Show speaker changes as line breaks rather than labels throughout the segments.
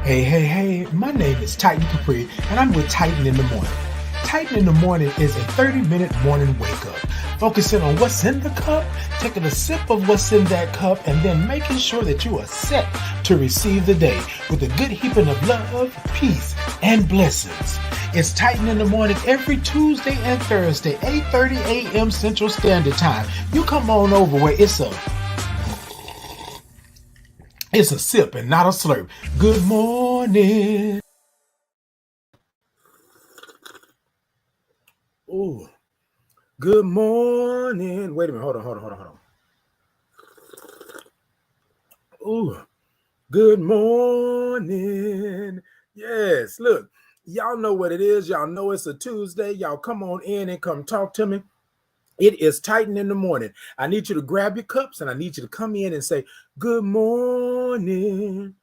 Hey, my name is Titan Capri, and I'm with Titan in the Morning. Titan in the Morning is a 30-minute morning wake up, focusing on what's in the cup, taking a sip of what's in that cup, and then making sure that you are set to receive the day with a good heaping of love, peace, and blessings. It's Titan in the Morning every Tuesday and Thursday, 8:30 a.m. Central Standard Time. You come on over where it's a sip and not a slurp. Good morning. Ooh, good morning. Wait a minute. Hold on. Ooh, good morning. Yes, look, y'all know what it is. Y'all know it's a Tuesday. Y'all come on in and come talk to me. It is Titan in the Morning. I need you to grab your cups and I need you to come in and say, good morning.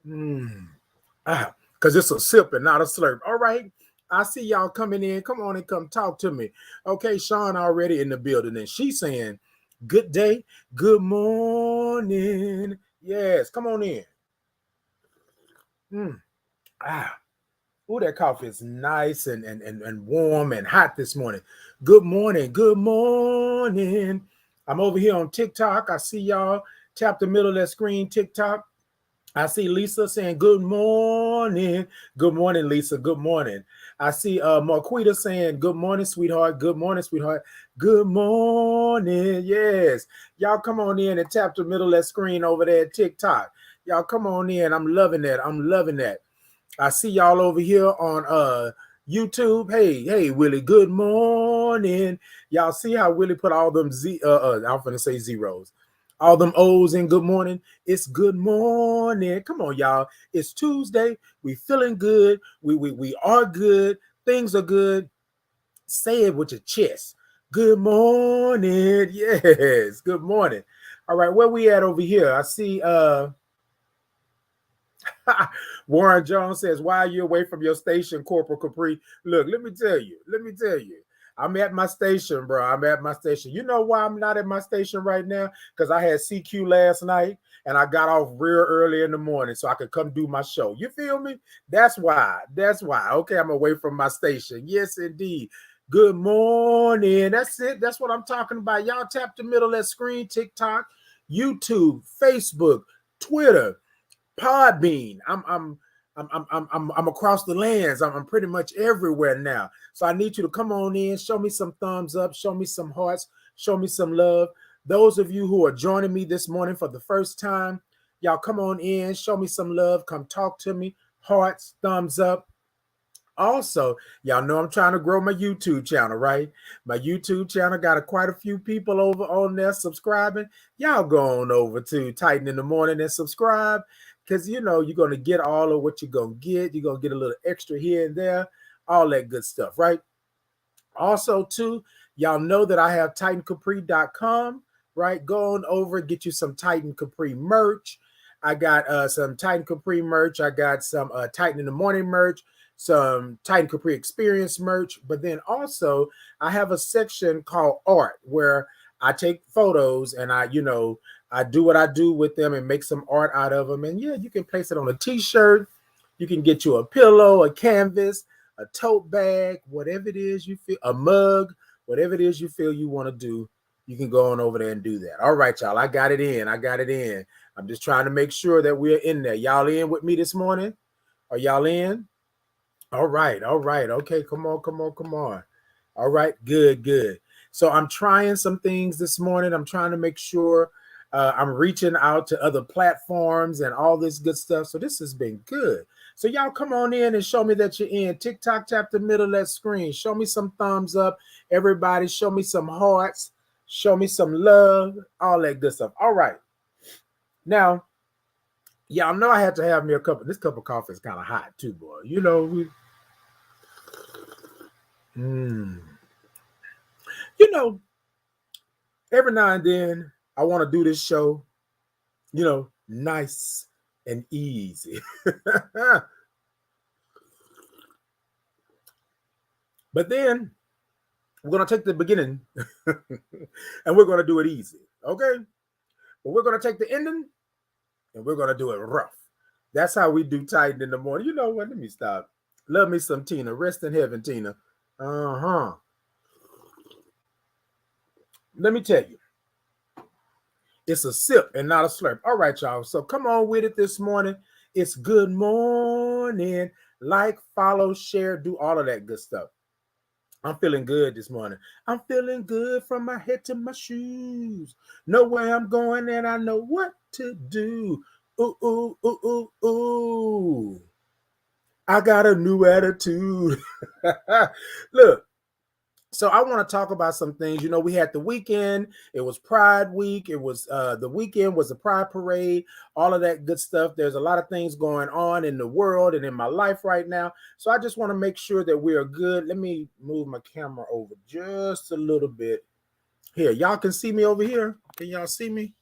Because it's a sip and not a slurp. All right. I see y'all coming in. Come on and come talk to me. Okay, Sean already in the building, and she's saying, good day, good morning. Yes, come on in. Mm. Ah. Oh, that coffee is nice and warm and hot this morning. Good morning. Good morning. I'm over here on TikTok. I see y'all. Tap the middle of that screen, TikTok. I see Lisa saying good morning. Good morning, Lisa. Good morning. I see Marquita saying good morning, sweetheart. Good morning, sweetheart. Good morning. Yes. Y'all come on in and tap the middle of that screen over there at TikTok. Y'all come on in. I'm loving that. I'm loving that. I see y'all over here on YouTube. Hey, Willie. Good morning. Y'all see how Willie put all them I'm gonna say zeros. All them O's in good morning. It's good morning. Come on, y'all. It's Tuesday. We feeling good. We are good. Things are good. Say it with your chest. Good morning. Yes. Good morning. All right, where we at over here? I see Warren Jones says, why are you away from your station, Corporal Capri? Look, let me tell you. I'm at my station, bro. I'm at my station. You know why I'm not at my station right now? Because I had CQ last night and I got off real early in the morning so I could come do my show. You feel me? That's why. Okay, I'm away from my station. Yes, indeed. Good morning. That's it. That's what I'm talking about. Y'all tap the middle of that screen, TikTok, YouTube, Facebook, Twitter, Podbean. I'm across the lands. I'm pretty much everywhere now. So I need you to come on in, show me some thumbs up, show me some hearts, show me some love. Those of you who are joining me this morning for the first time, y'all come on in, show me some love, come talk to me. Hearts, thumbs up. Also, y'all know I'm trying to grow my YouTube channel, right? My YouTube channel got quite a few people over on there subscribing. Y'all go on over to Titan in the Morning and subscribe because, you know, you're going to get all of what you're going to get. You're going to get a little extra here and there, all that good stuff, right? Also, too, y'all know that I have TitanCapri.com, right? Go on over, get you some Titan Capri merch. I got some Titan Capri merch. I got some Titan in the Morning merch, some Titan Capri Experience merch. But then also, I have a section called Art where I take photos and I do what I do with them and make some art out of them. And yeah, you can place it on a t-shirt. You can get you a pillow, a canvas, a tote bag, whatever it is you feel, a mug, whatever it is you feel you want to do, you can go on over there and do that. All right, y'all, I got it in. I'm just trying to make sure that we're in there. Y'all in with me this morning? Are y'all in? All right. Okay, come on. All right, good. So I'm trying some things this morning. I'm trying to make sure I'm reaching out to other platforms and all this good stuff. So this has been good. So y'all come on in and show me that you're in. TikTok, tap the middle of that screen. Show me some thumbs up. Everybody, show me some hearts. Show me some love. All that good stuff. All right. Now, y'all know I had to have me a cup. This cup of coffee is kind of hot too, boy. You know, every now and then I want to do this show, nice and easy. But then we're going to take the beginning and we're going to do it easy. Okay. But we're going to take the ending and we're going to do it rough. That's how we do Titan in the morning. You know what? Let me stop. Love me some Tina. Rest in heaven, Tina. Uh-huh. Let me tell you, it's a sip and not a slurp. All right, y'all. So come on with it this morning. It's good morning. Like, follow, share, do all of that good stuff. I'm feeling good this morning. I'm feeling good from my head to my shoes. Know where I'm going and I know what to do. Ooh, ooh, ooh, ooh, ooh. I got a new attitude. Look, so I want to talk about some things. You know, we had the weekend. It was Pride Week. It was the weekend was the Pride Parade, all of that good stuff. There's a lot of things going on in the world and in my life right now. So I just want to make sure that we are good. Let me move my camera over just a little bit. Here, y'all can see me over here. Can y'all see me?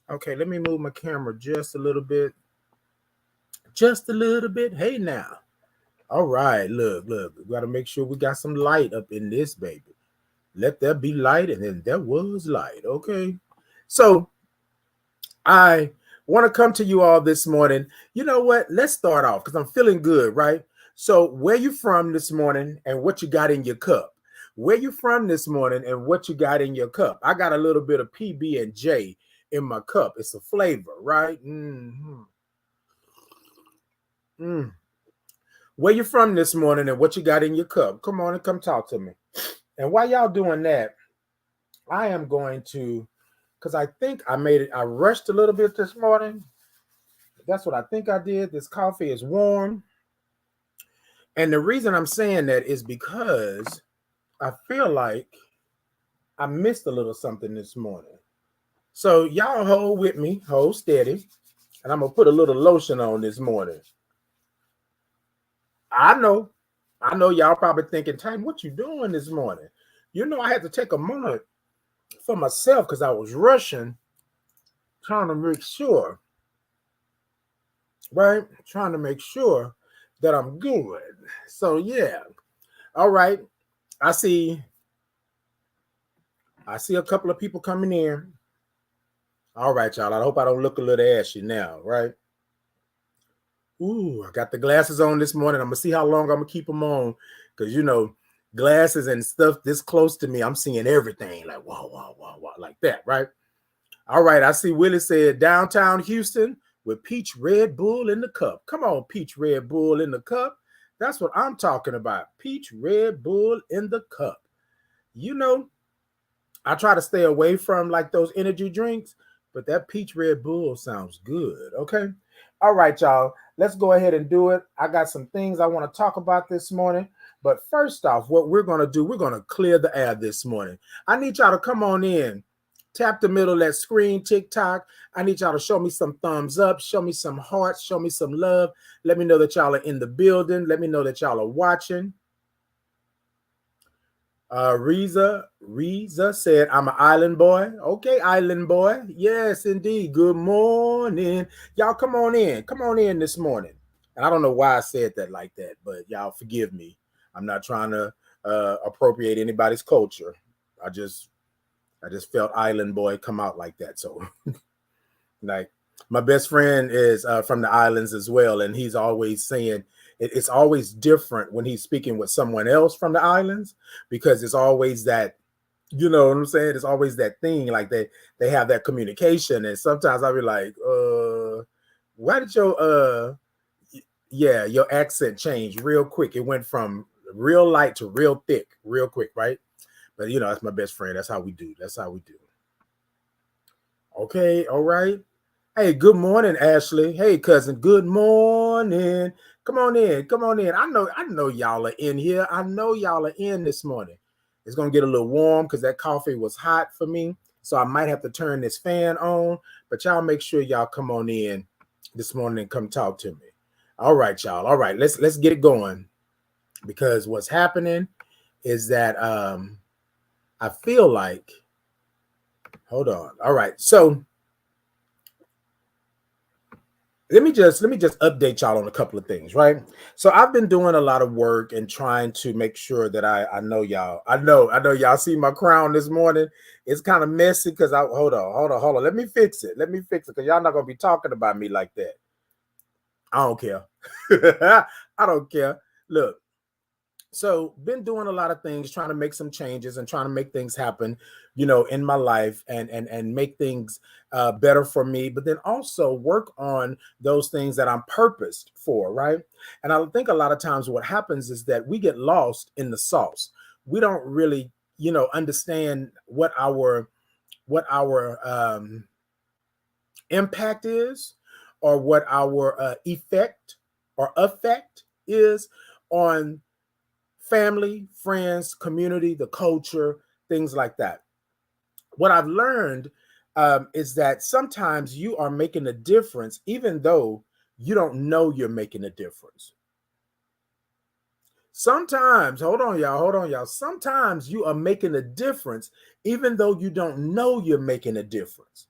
Okay, let me move my camera just a little bit. Just a little bit. Hey now. All right, look, we got to make sure we got some light up in this baby. Let there be light, and then there was light. Okay. So I want to come to you all this morning. You know what? Let's start off because I'm feeling good, right? So where you from this morning and what you got in your cup? Where you from this morning and what you got in your cup? I got a little bit of PB and J in my cup. It's a flavor, right? Mm-hmm. Mm. Where you from this morning and what you got in your cup? Come on and come talk to me. And while y'all doing that, I am going to, because I think I made it, I rushed a little bit this morning. That's what I think I did. This coffee is warm. And the reason I'm saying that is because I feel like I missed a little something this morning. So y'all hold with me, hold steady. And I'm going to put a little lotion on this morning. I know y'all probably thinking, Titan, what you doing this morning? You know, I had to take a moment for myself because I was rushing, trying to make sure, right? Trying to make sure that I'm good. So yeah. All right. I see a couple of people coming in. All right, y'all. I hope I don't look a little ashy now, right? Ooh, I got the glasses on this morning. I'm gonna see how long I'm gonna keep them on. Because you know, glasses and stuff this close to me, I'm seeing everything like wow, like that, right? All right, I see Willie said downtown Houston with peach Red Bull in the cup. Come on, peach Red Bull in the cup. That's what I'm talking about. Peach Red Bull in the cup. You know, I try to stay away from like those energy drinks, but that peach Red Bull sounds good. Okay. All right, y'all. Let's go ahead and do it. I got some things I want to talk about this morning. But first off, what we're going to do, we're going to clear the air this morning. I need y'all to come on in. Tap the middle of that screen, TikTok. I need y'all to show me some thumbs up, show me some hearts, show me some love. Let me know that y'all are in the building. Let me know that y'all are watching. Reza said, I'm an island boy. Okay, island boy. Yes, indeed. Good morning. Y'all come on in. Come on in this morning. And I don't know why I said that like that, but y'all forgive me. I'm not trying to appropriate anybody's culture. I just felt island boy come out like that. So like my best friend is from the islands as well. And he's always saying, it's always different when he's speaking with someone else from the islands because it's always that, you know what I'm saying? It's always that thing like they have that communication. And sometimes I'll be like, why did your your accent change real quick? It went from real light to real thick, real quick, right? But you know, that's my best friend. That's how we do. That's how we do. Okay, all right. Hey, good morning, Ashley. Hey, cousin. Good morning. Come on in. Come on in. I know y'all are in here. I know y'all are in this morning. It's gonna get a little warm because that coffee was hot for me. So I might have to turn this fan on. But y'all make sure y'all come on in this morning and come talk to me. All right, y'all. All right, let's get it going. Because what's happening is that I feel like, hold on. All right, so let me just update y'all on a couple of things, right? So I've been doing a lot of work and trying to make sure that I know y'all. I know y'all see my crown this morning. It's kind of messy because I hold on. Let me fix it. Because y'all not gonna be talking about me like that. I don't care. I don't care. Look, so been doing a lot of things, trying to make some changes and trying to make things happen, in my life, and make things better for me, but then also work on those things that I'm purposed for, right? And I think a lot of times what happens is that we get lost in the sauce. We don't really, understand what our impact is, or what our effect or effect is on family, friends, community, the culture, things like that. What I've learned is that sometimes you are making a difference, even though you don't know you're making a difference. Sometimes, hold on, y'all. Sometimes you are making a difference, even though you don't know you're making a difference.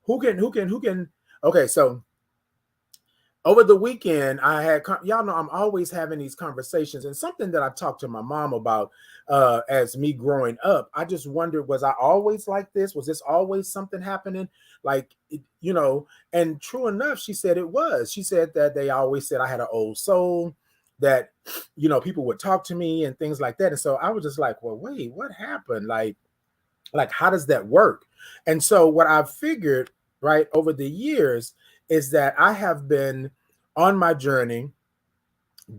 Who can? Okay, so over the weekend, y'all know I'm always having these conversations, and something that I talked to my mom about as me growing up. I just wondered, was I always like this? Was this always something happening? And true enough, she said it was. She said that they always said I had an old soul, that, people would talk to me and things like that. And so I was just like, well, wait, what happened? Like, how does that work? And so what I've figured, right, over the years is that I have been on my journey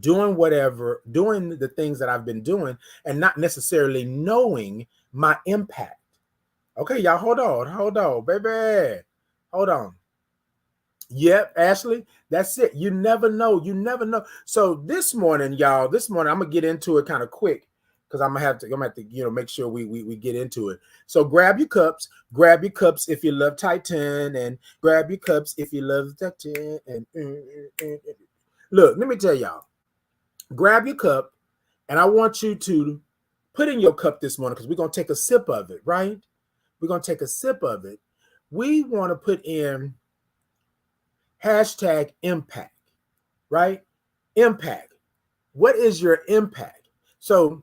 doing the things that I've been doing, and not necessarily knowing my impact. Okay, y'all, hold on, baby. Hold on. Yep, Ashley, that's it. You never know. You never know. So this morning, y'all, I'm gonna get into it kind of quick, because I'm gonna have to, make sure we get into it. So grab your cups. Grab your cups if you love Titan, and grab your cups if you love Titan. And look, let me tell y'all. Grab your cup, and I want you to put in your cup this morning, because we're gonna take a sip of it, right? We're gonna take a sip of it. We want to put in hashtag impact, right? Impact. What is your impact? So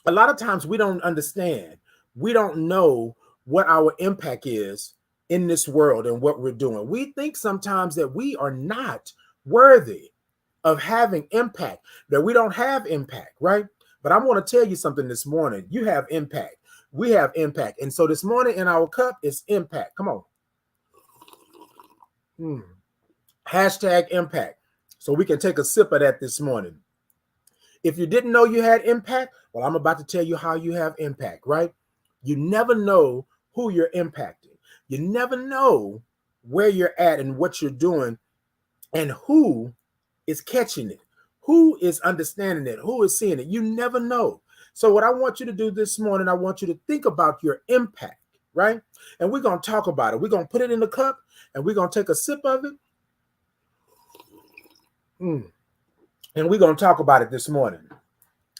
a lot of times we don't understand. We don't know what our impact is in this world and what we're doing. We think sometimes that we are not worthy of having impact, that we don't have impact, right? But I want to tell you something this morning. You have impact. We have impact. And so this morning in our cup is impact. Come on. Hashtag impact. So we can take a sip of that this morning. If you didn't know you had impact, well, I'm about to tell you how you have impact, right? You never know who you're impacting. You never know where you're at and what you're doing, and who is catching it, who is understanding it, who is seeing it. You never know. So what I want you to do this morning, I want you to think about your impact, right? And we're going to talk about it. We're going to put it in the cup, and we're going to take a sip of it. And we're going to talk about it this morning.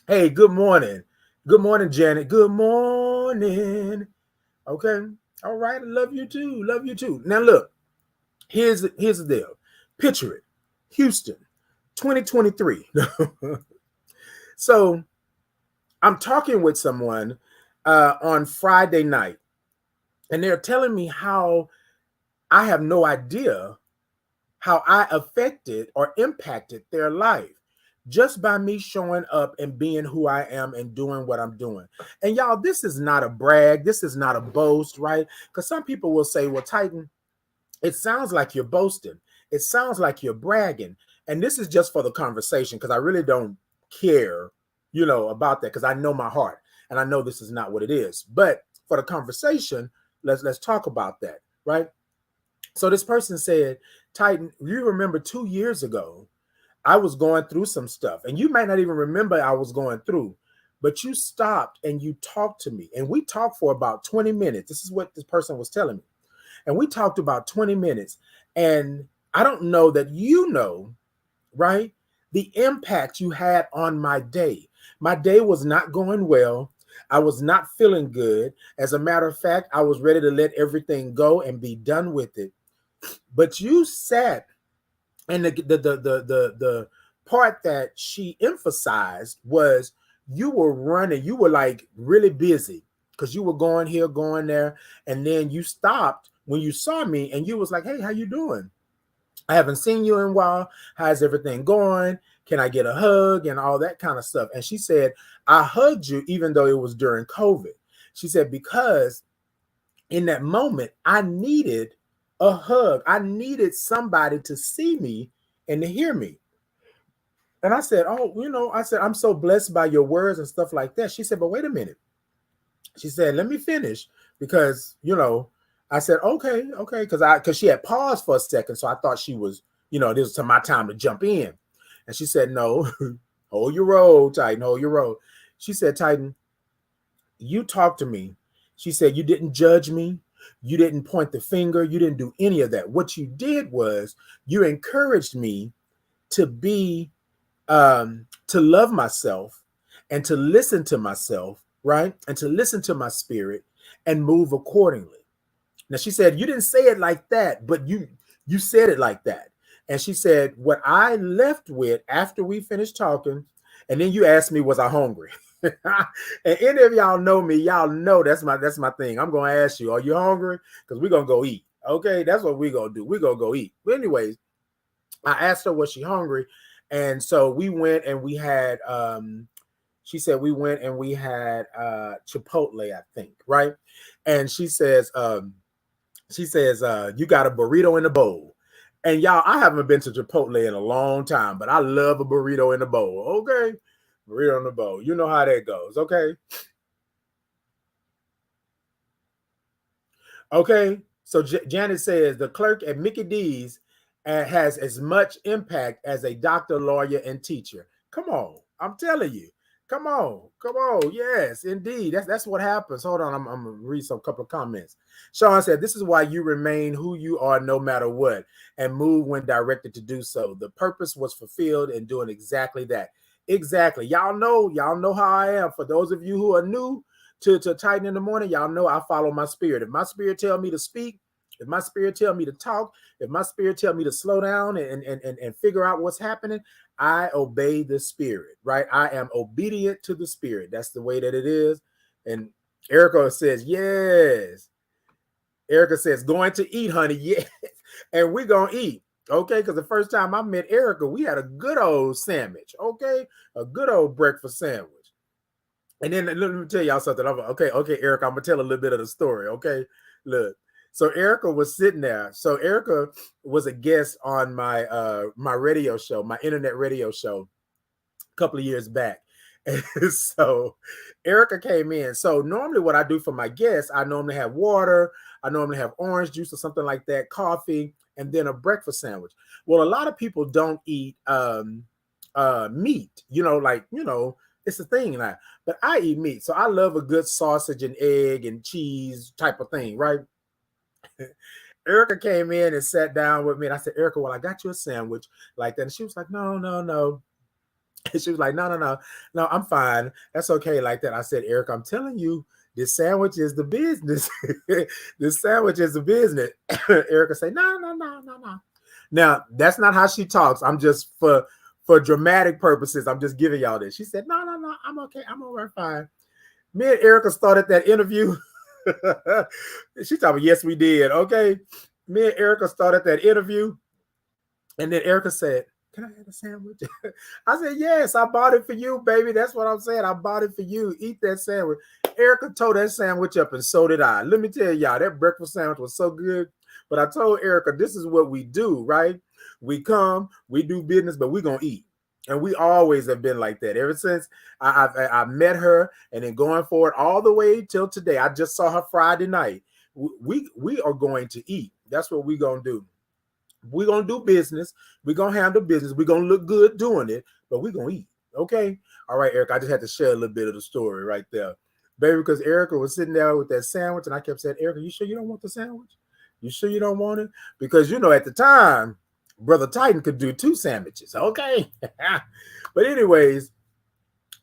Hey, good morning. Good morning, Janet. Good morning. Okay. All right. I love you too. Love you too. Now, look, here's the deal. Picture it. Houston, 2023. So I'm talking with someone on Friday night, and they're telling me how I have no idea how I affected or impacted their life just by me showing up and being who I am and doing what I'm doing. And y'all, this is not a brag. This is not a boast, right? Because some people will say, well, Titan, it sounds like you're boasting. It sounds like you're bragging. And this is just for the conversation, because I really don't care, about that, because I know my heart and I know this is not what it is. But for the conversation, let's talk about that, right? So this person said, Titan, you remember 2 years ago, I was going through some stuff, and you might not even remember I was going through, but you stopped and you talked to me, and we talked for about 20 minutes. This is what this person was telling me. And we talked about 20 minutes, and I don't know that right, the impact you had on my day. My day was not going well. I was not feeling good. As a matter of fact, I was ready to let everything go and be done with it. But you sat, and the part that she emphasized was you were running. You were like really busy, because you were going here, going there, and then you stopped when you saw me, and you was like, "Hey, how you doing?" I haven't seen you in a while. How's everything going? Can I get a hug and all that kind of stuff? And she said, I hugged you even though it was during COVID. She said, because in that moment, I needed a hug. I needed somebody to see me and to hear me. And I said, oh, I said, I'm so blessed by your words and stuff like that. She said, but wait a minute. She said, let me finish because, I said, okay. Because she had paused for a second. So I thought she was, this was my time to jump in. And she said, no, hold your roll, Titan, hold your roll. She said, Titan, you talked to me. She said, you didn't judge me. You didn't point the finger. You didn't do any of that. What you did was you encouraged me to be, to love myself and to listen to myself, right? And to listen to my spirit and move accordingly. Now, she said, you didn't say it like that, but you said it like that. And she said, what I left with after we finished talking, and then you asked me, was I hungry? And any of y'all know me, y'all know that's my thing. I'm going to ask you, are you hungry? Because we're going to go eat. Okay, that's what we're going to do. We're going to go eat. But anyways, I asked her, was she hungry? And so we went and we had, she said we went and we had Chipotle, I think, right? And she says, you got a burrito in a bowl. And y'all, I haven't been to Chipotle in a long time, but I love a burrito in a bowl. Okay. Burrito in the bowl. You know how that goes. Okay. Okay. So Janet says the clerk at Mickey D's has as much impact as a doctor, lawyer, and teacher. Come on. I'm telling you. Come on. Yes, indeed. That's what happens. Hold on. I'm going to read some couple of comments. Sean said, this is why you remain who you are no matter what and move when directed to do so. The purpose was fulfilled in doing exactly that. Exactly. Y'all know how I am. For those of you who are new to Titan in the Morning, y'all know I follow my spirit. If my spirit tell me to speak, if my spirit tell me to talk, if my spirit tell me to slow down and figure out what's happening, I obey the spirit, right? I am obedient to the spirit. That's the way that it is. And Erica says, yes. Erica says, going to eat, honey. Yes. And we're going to eat. Okay. Because the first time I met Erica, we had a good old sandwich. Okay. A good old breakfast sandwich. And then let me tell y'all something. Okay, Erica, I'm going to tell a little bit of the story. Okay. Look. So Erica was sitting there. So Erica was a guest on my my radio show, my internet radio show, a couple of years back. And so Erica came in. So normally what I do for my guests, I normally have water, I normally have orange juice or something like that, coffee, and then a breakfast sandwich. Well, a lot of people don't eat meat, it's a thing now. But I eat meat. So I love a good sausage and egg and cheese type of thing, right? Erica came in and sat down with me, and I said, Erica, well, I got you a sandwich like that. And she was like, no. And she was like, no, I'm fine. That's okay like that. I said, Erica, I'm telling you, this sandwich is the business. This sandwich is the business. Erica said, no. Now, that's not how she talks. I'm just for dramatic purposes. I'm just giving y'all this. She said, no, I'm okay. I'm all right, fine. Me and Erica started that interview. She told me, yes, we did. Okay. Me and Erica started that interview. And then Erica said, can I have a sandwich? I said, yes, I bought it for you, baby. That's what I'm saying. I bought it for you. Eat that sandwich. Erica tore that sandwich up, and so did I. Let me tell y'all, that breakfast sandwich was so good. But I told Erica, this is what we do, right? We come, we do business, but we're going to eat. And we always have been like that ever since I met her, and then going forward all the way till today. I just saw her Friday night. We are going to eat. That's what we're going to do. We're going to do business. We're going to handle business. We're going to look good doing it, but we're going to eat. Okay? All right, Erica, I just had to share a little bit of the story right there. Baby, because Erica was sitting there with that sandwich, and I kept saying, Erica, you sure you don't want the sandwich? You sure you don't want it? Because, at the time, Brother Titan could do 2 sandwiches. Okay. But anyways,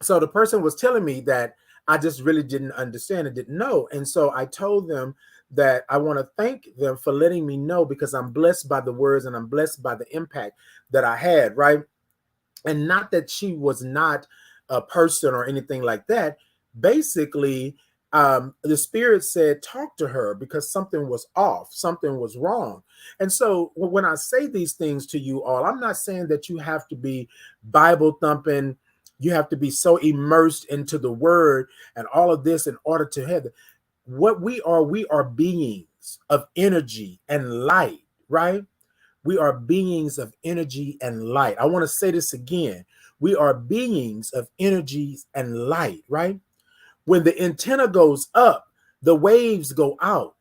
so the person was telling me that I just really didn't understand and didn't know. And so I told them that I want to thank them for letting me know, because I'm blessed by the words and I'm blessed by the impact that I had, right? And not that she was not a person or anything like that. Basically, the spirit said, talk to her because something was off, something was wrong. And so when I say these things to you all, I'm not saying that you have to be Bible thumping, you have to be so immersed into the word and all of this in order to have it. What we are beings of energy and light, right? We are beings of energy and light. I want to say this again. We are beings of energies and light, right? When the antenna goes up, the waves go out.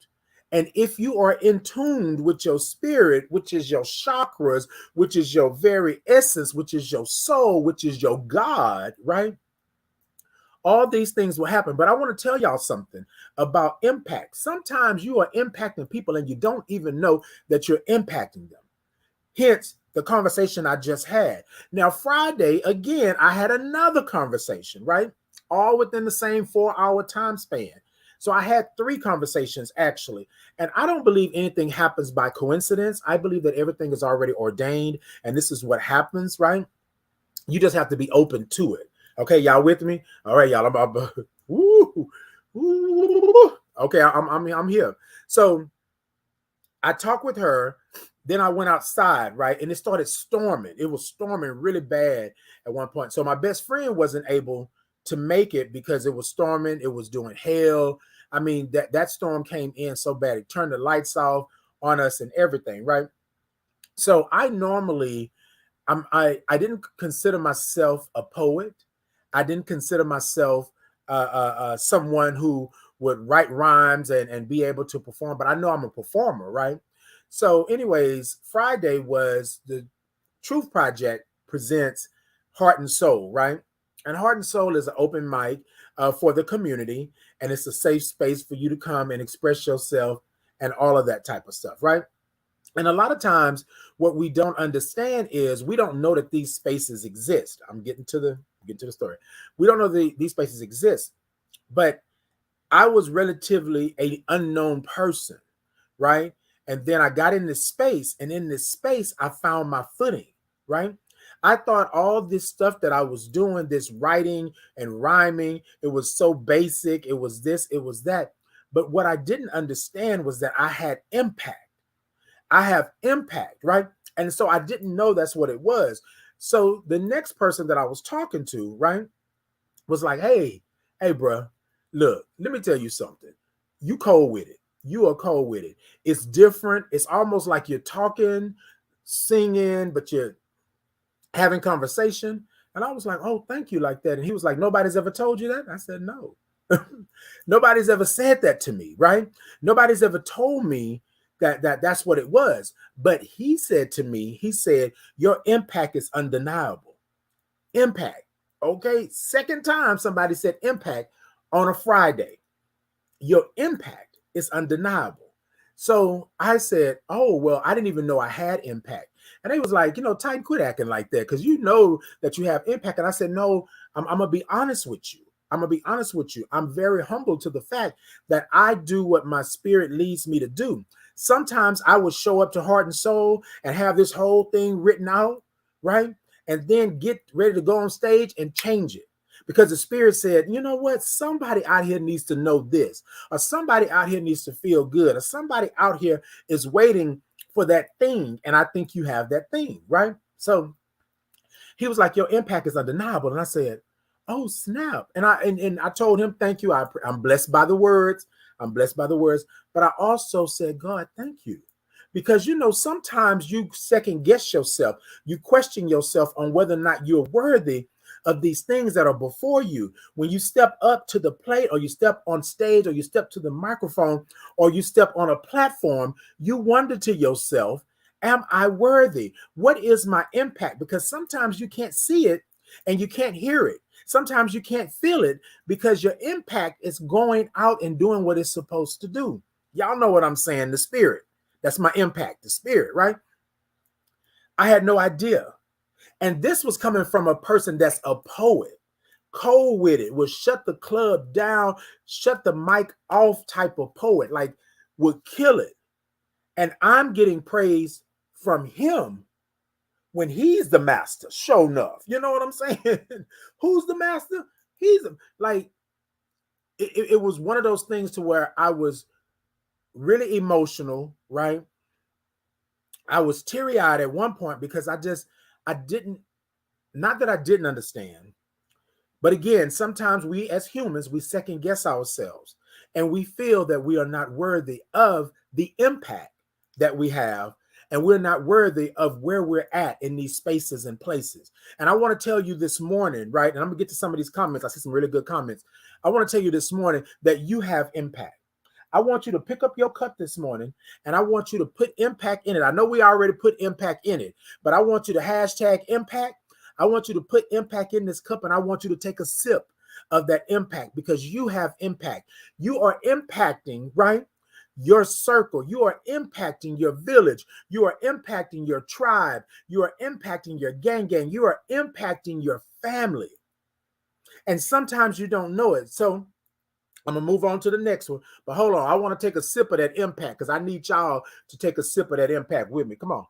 And if you are in tune with your spirit, which is your chakras, which is your very essence, which is your soul, which is your God, right? All these things will happen. But I want to tell y'all something about impact. Sometimes you are impacting people and you don't even know that you're impacting them. Hence the conversation I just had. Now, Friday, again, I had another conversation, right? All within the same 4-hour time span. So I had 3 conversations actually. And I don't believe anything happens by coincidence. I believe that everything is already ordained. And this is what happens, right? You just have to be open to it. Okay, y'all with me? All right, y'all. Okay, I'm here. So I talked with her. Then I went outside, right? And it started storming. It was storming really bad at one point. So my best friend wasn't able to make it because it was storming. It was doing hail. I mean, that storm came in so bad. It turned the lights off on us and everything, right? So I normally, I didn't consider myself a poet. I didn't consider myself someone who would write rhymes and be able to perform, but I know I'm a performer, right? So, anyways, Friday was the Truth Project presents Heart and Soul, right? And Heart and Soul is an open mic for the community, and it's a safe space for you to come and express yourself and all of that type of stuff, right? And a lot of times, what we don't understand is we don't know that these spaces exist. I'm getting to the story. We don't know these spaces exist, but I was relatively an unknown person, right? And then I got in this space, and in this space, I found my footing, right? I thought all this stuff that I was doing, this writing and rhyming, it was so basic. It was this, it was that. But what I didn't understand was that I had impact. I have impact, right? And so I didn't know that's what it was. So the next person that I was talking to, right, was like, hey, bro, look, let me tell you something. You cold with it. You are cold with it. It's different. It's almost like you're talking, singing, but you're having conversation. And I was like, oh, thank you like that. And he was like, nobody's ever told you that? I said, no. Nobody's ever said that to me, right? Nobody's ever told me that's what it was. But he said to me, he said, your impact is undeniable. Impact. Okay. Second time somebody said impact on a Friday. Your impact is undeniable. So I said, oh, well, I didn't even know I had impact. And they was like, Titan, quit acting like that because you know that you have impact. And I said, no, I'm going to be honest with you. I'm going to be honest with you. I'm very humble to the fact that I do what my spirit leads me to do. Sometimes I would show up to Heart and Soul and have this whole thing written out, right? And then get ready to go on stage and change it. Because the spirit said, you know what? Somebody out here needs to know this, or somebody out here needs to feel good, or somebody out here is waiting for that thing. And I think you have that thing, right? So he was like, your impact is undeniable. And I said, oh, snap. And I told him, thank you. I'm blessed by the words. I'm blessed by the words. But I also said, God, thank you. Because, sometimes you second guess yourself. You question yourself on whether or not you're worthy of these things that are before you. When you step up to the plate, or you step on stage, or you step to the microphone, or you step on a platform, you wonder to yourself, am I worthy? What is my impact? Because sometimes you can't see it and you can't hear it. Sometimes you can't feel it because your impact is going out and doing what it's supposed to do. Y'all know what I'm saying, the spirit. That's my impact, the spirit, right? I had no idea. And this was coming from a person that's a poet, cold with it, would shut the club down, shut the mic off type of poet, like would kill it. And I'm getting praise from him when he's the master, sure enough. You know what I'm saying? Who's the master? Like, it was one of those things to where I was really emotional, right? I was teary-eyed at one point because I didn't, not that I didn't understand, but again, sometimes we as humans, we second guess ourselves and we feel that we are not worthy of the impact that we have, and we're not worthy of where we're at in these spaces and places. And I want to tell you this morning, right? And I'm gonna get to some of these comments. I see some really good comments. I want to tell you this morning that you have impact. I want you to pick up your cup this morning and I want you to put impact in it. I know we already put impact in it, but I want you to hashtag impact. I want you to put impact in this cup and I want you to take a sip of that impact because you have impact. You are impacting, right? Your circle. You are impacting your village. You are impacting your tribe. You are impacting your gang. You are impacting your family. And sometimes you don't know it. So I'm gonna move on to the next one, but hold on. I want to take a sip of that impact because I need y'all to take a sip of that impact with me. Come on.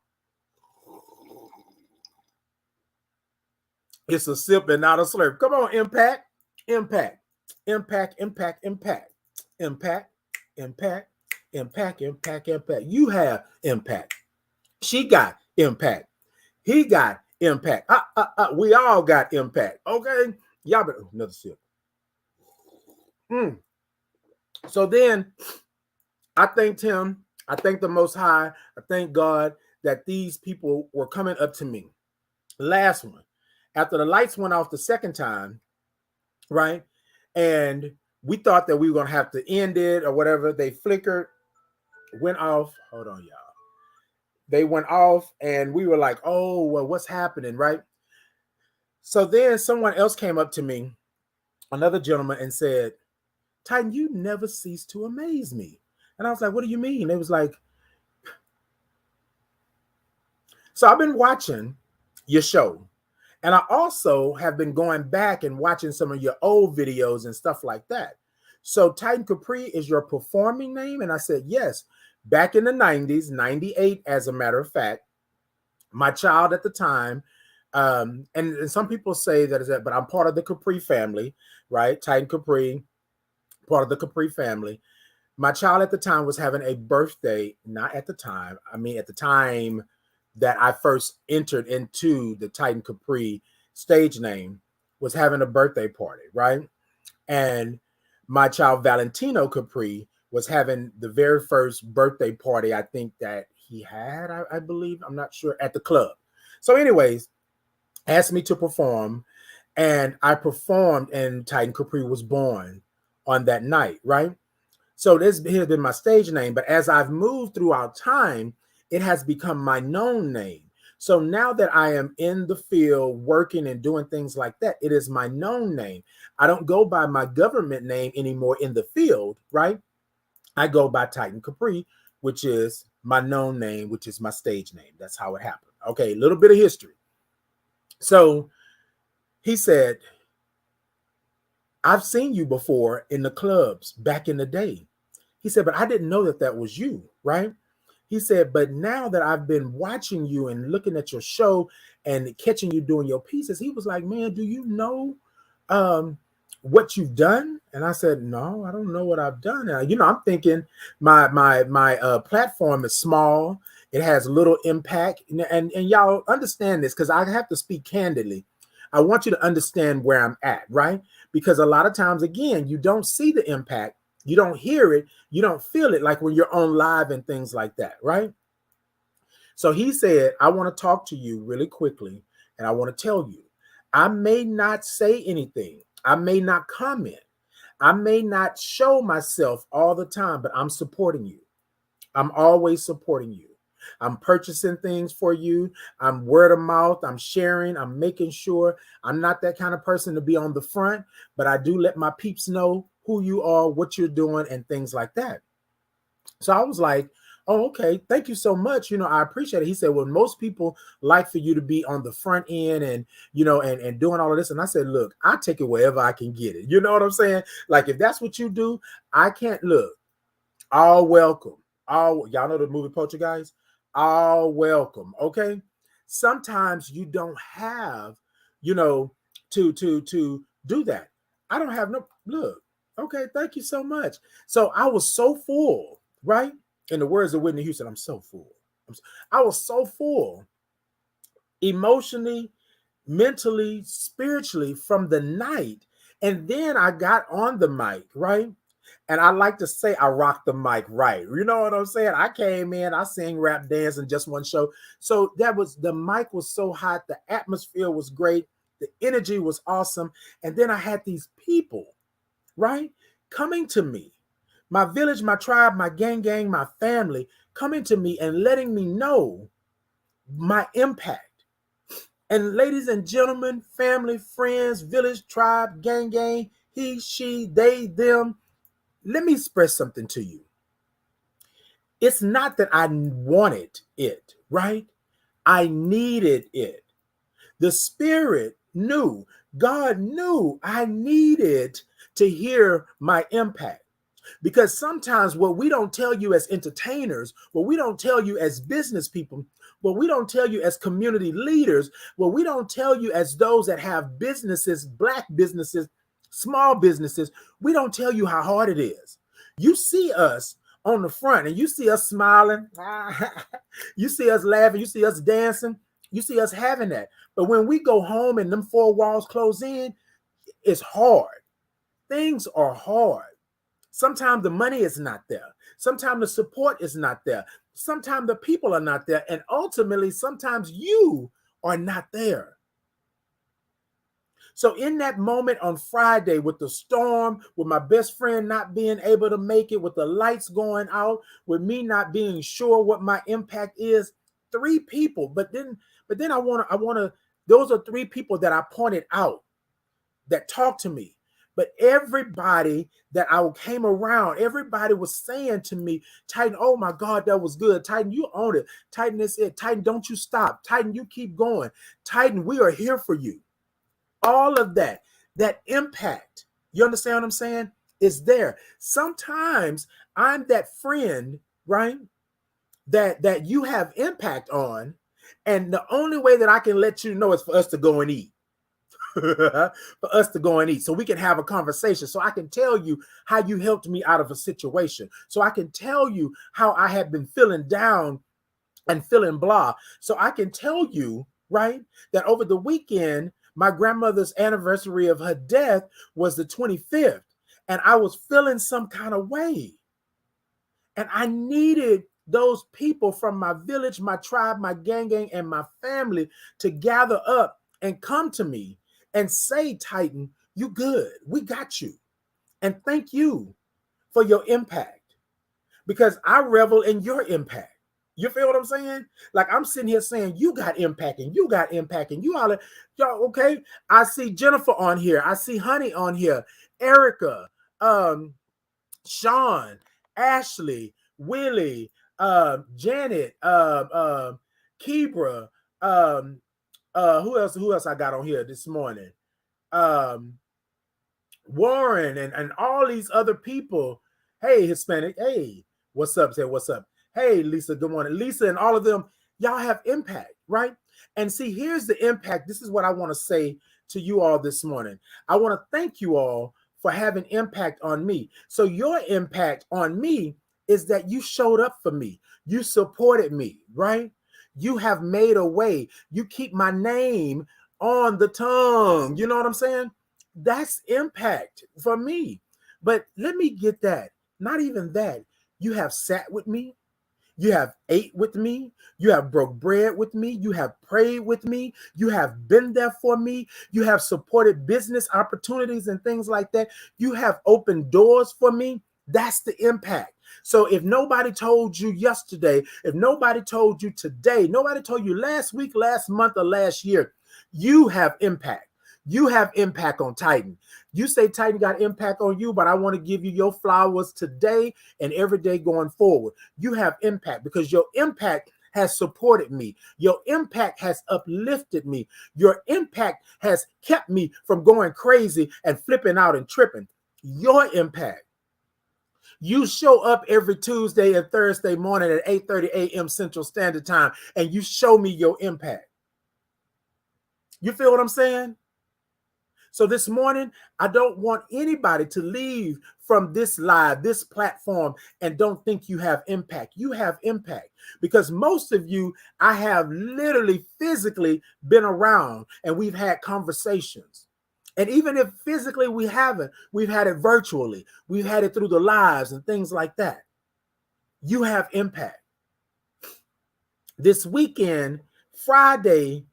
It's a sip and not a slurp. Come on, impact, impact, impact, impact, impact, impact, impact, impact, impact, impact. You have impact. She got impact. He got impact. We all got impact. Okay, y'all. Better another sip. So then I thanked him. I thank the Most High. I thank God that these people were coming up to me. Last one, after the lights went off the second time, right? And we thought that we were going to have to end it or whatever. They flickered, went off. Hold on, y'all. They went off and we were like, oh, well, what's happening, right? So then someone else came up to me, another gentleman, and said, Titan, you never cease to amaze me. And I was like, what do you mean? It was like, so I've been watching your show. And I also have been going back and watching some of your old videos and stuff like that. So Titan Capri is your performing name? And I said, yes. Back in the 90s, 98, as a matter of fact, my child at the time, and some people say that is that, but I'm part of the Capri family, right? Titan Capri, part of the Capri family. My child at the time was having a birthday, not at the time, I mean, at the time that I first entered into the Titan Capri stage name, was having a birthday party, right? And my child Valentino Capri was having the very first birthday party I think that he had, I believe, I'm not sure, at the club. So anyways, asked me to perform and I performed and Titan Capri was born on that night, right? So this has been my stage name, but as I've moved throughout time, it has become my known name. So now that I am in the field working and doing things like that, it is my known name. I don't go by my government name anymore in the field, right? I go by Titan Capri, which is my known name, which is my stage name. That's how it happened. Okay, a little bit of history. So he said, I've seen you before in the clubs back in the day. He said, but I didn't know that that was you, right? He said, but now that I've been watching you and looking at your show and catching you doing your pieces, he was like, man, do you know what you've done? And I said, no, I don't know what I've done. I'm thinking my platform is small. It has little impact. And y'all understand this because I have to speak candidly. I want you to understand where I'm at, right? Because a lot of times, again, you don't see the impact. You don't hear it. You don't feel it like when you're on live and things like that, right? So he said, I want to talk to you really quickly. And I want to tell you, I may not say anything. I may not comment. I may not show myself all the time, but I'm supporting you. I'm always supporting you. I'm purchasing things for you. I'm word of mouth. I'm sharing. I'm making sure. I'm not that kind of person to be on the front, but I do let my peeps know who you are, what you're doing, and things like that. So I was like, oh, okay, thank you so much. I appreciate it. He said, well, most people like for you to be on the front end and, and doing all of this. And I said, look, I take it wherever I can get it. You know what I'm saying? Like, if that's what you do, I can't look. All welcome. Y'all know the movie Poltergeist? All welcome. Okay. Sometimes you don't have, to do that. I don't have no look. Okay, thank you so much. So I was so full, right? In the words of Whitney Houston, I'm so full. I was so full emotionally, mentally, spiritually from the night. And then I got on the mic, right? And I like to say I rocked the mic right. You know what I'm saying? I came in, I sang, rap, dance in just one show. So that was, the mic was so hot, the atmosphere was great, the energy was awesome. And then I had these people, right, coming to me, my village, my tribe, my gang, my family, coming to me and letting me know my impact. And ladies and gentlemen, family, friends, village, tribe, gang, he, she, they, them, let me express something to you. It's not that I wanted it, right? I needed it. The Spirit knew, God knew I needed to hear my impact. Because sometimes what we don't tell you as entertainers, what we don't tell you as business people, what we don't tell you as community leaders, what we don't tell you as those that have businesses, Black businesses, small businesses, we don't tell you how hard it is. You see us on the front and you see us smiling, you see us laughing, you see us dancing, you see us having that. But when we go home and them four walls close in, it's hard. Things are hard. Sometimes the money is not there. Sometimes the support is not there. Sometimes the people are not there. And ultimately, sometimes you are not there. So in that moment on Friday with the storm, with my best friend not being able to make it, with the lights going out, with me not being sure what my impact is, three people. But then I want to, those are three people that I pointed out that talked to me. But everybody that I came around, everybody was saying to me, Titan, oh my God, that was good. Titan, you own it. Titan, is it. Titan, don't you stop. Titan, you keep going. Titan, we are here for you. All of that impact, you understand what I'm saying, is there. Sometimes I'm that friend, right, that you have impact on. And the only way that I can let you know is for us to go and eat. For us to go and eat so we can have a conversation, so I can tell you how you helped me out of a situation, so I can tell you how I had been feeling down and feeling blah, so I can tell you, right, that over the weekend my grandmother's anniversary of her death was the 25th, and I was feeling some kind of way, and I needed those people from my village, my tribe, my gang, and my family to gather up and come to me and say, Titan, you good. We got you. And thank you for your impact, because I revel in your impact. You feel what I'm saying? Like I'm sitting here saying, you got impact and you got impact and you all, y'all, okay? I see Jennifer on here. I see Honey on here. Erica, Sean, Ashley, Willie, Janet, Kebra, who else I got on here this morning? Warren and all these other people. Hey, Hispanic, hey, what's up? Say what's up. Hey, Lisa, good morning. Lisa and all of them, y'all have impact, right? And see, here's the impact. This is what I want to say to you all this morning. I want to thank you all for having impact on me. So your impact on me is that you showed up for me. You supported me, right? You have made a way. You keep my name on the tongue. You know what I'm saying? That's impact for me. But let me get that. Not even that. You have sat with me. You have ate with me. You have broke bread with me. You have prayed with me. You have been there for me. You have supported business opportunities and things like that. You have opened doors for me. That's the impact. So if nobody told you yesterday, if nobody told you today, nobody told you last week, last month, or last year, you have impact. You have impact on Titan. You say Titan got impact on you, but I want to give you your flowers today and every day going forward. You have impact because your impact has supported me. Your impact has uplifted me. Your impact has kept me from going crazy and flipping out and tripping. Your impact. You show up every Tuesday and Thursday morning at 8:30 a.m. Central Standard Time, and you show me your impact. You feel what I'm saying? So this morning, I don't want anybody to leave from this live, this platform, and don't think you have impact. You have impact because most of you, I have literally physically been around and we've had conversations. And even if physically we haven't, we've had it virtually. We've had it through the lives and things like that. You have impact. This weekend, Friday,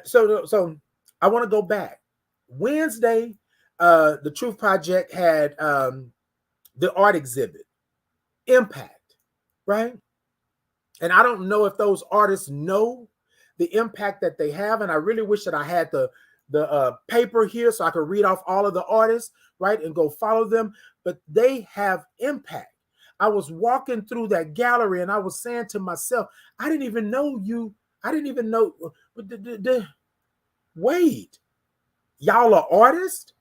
so I want to go back. Wednesday, the Truth Project had the art exhibit, Impact, right? And I don't know if those artists know the impact that they have. And I really wish that I had the paper here so I could read off all of the artists, right, and go follow them. But they have impact. I was walking through that gallery and I was saying to myself, I didn't even know you. I didn't even know. Wait, y'all are artists,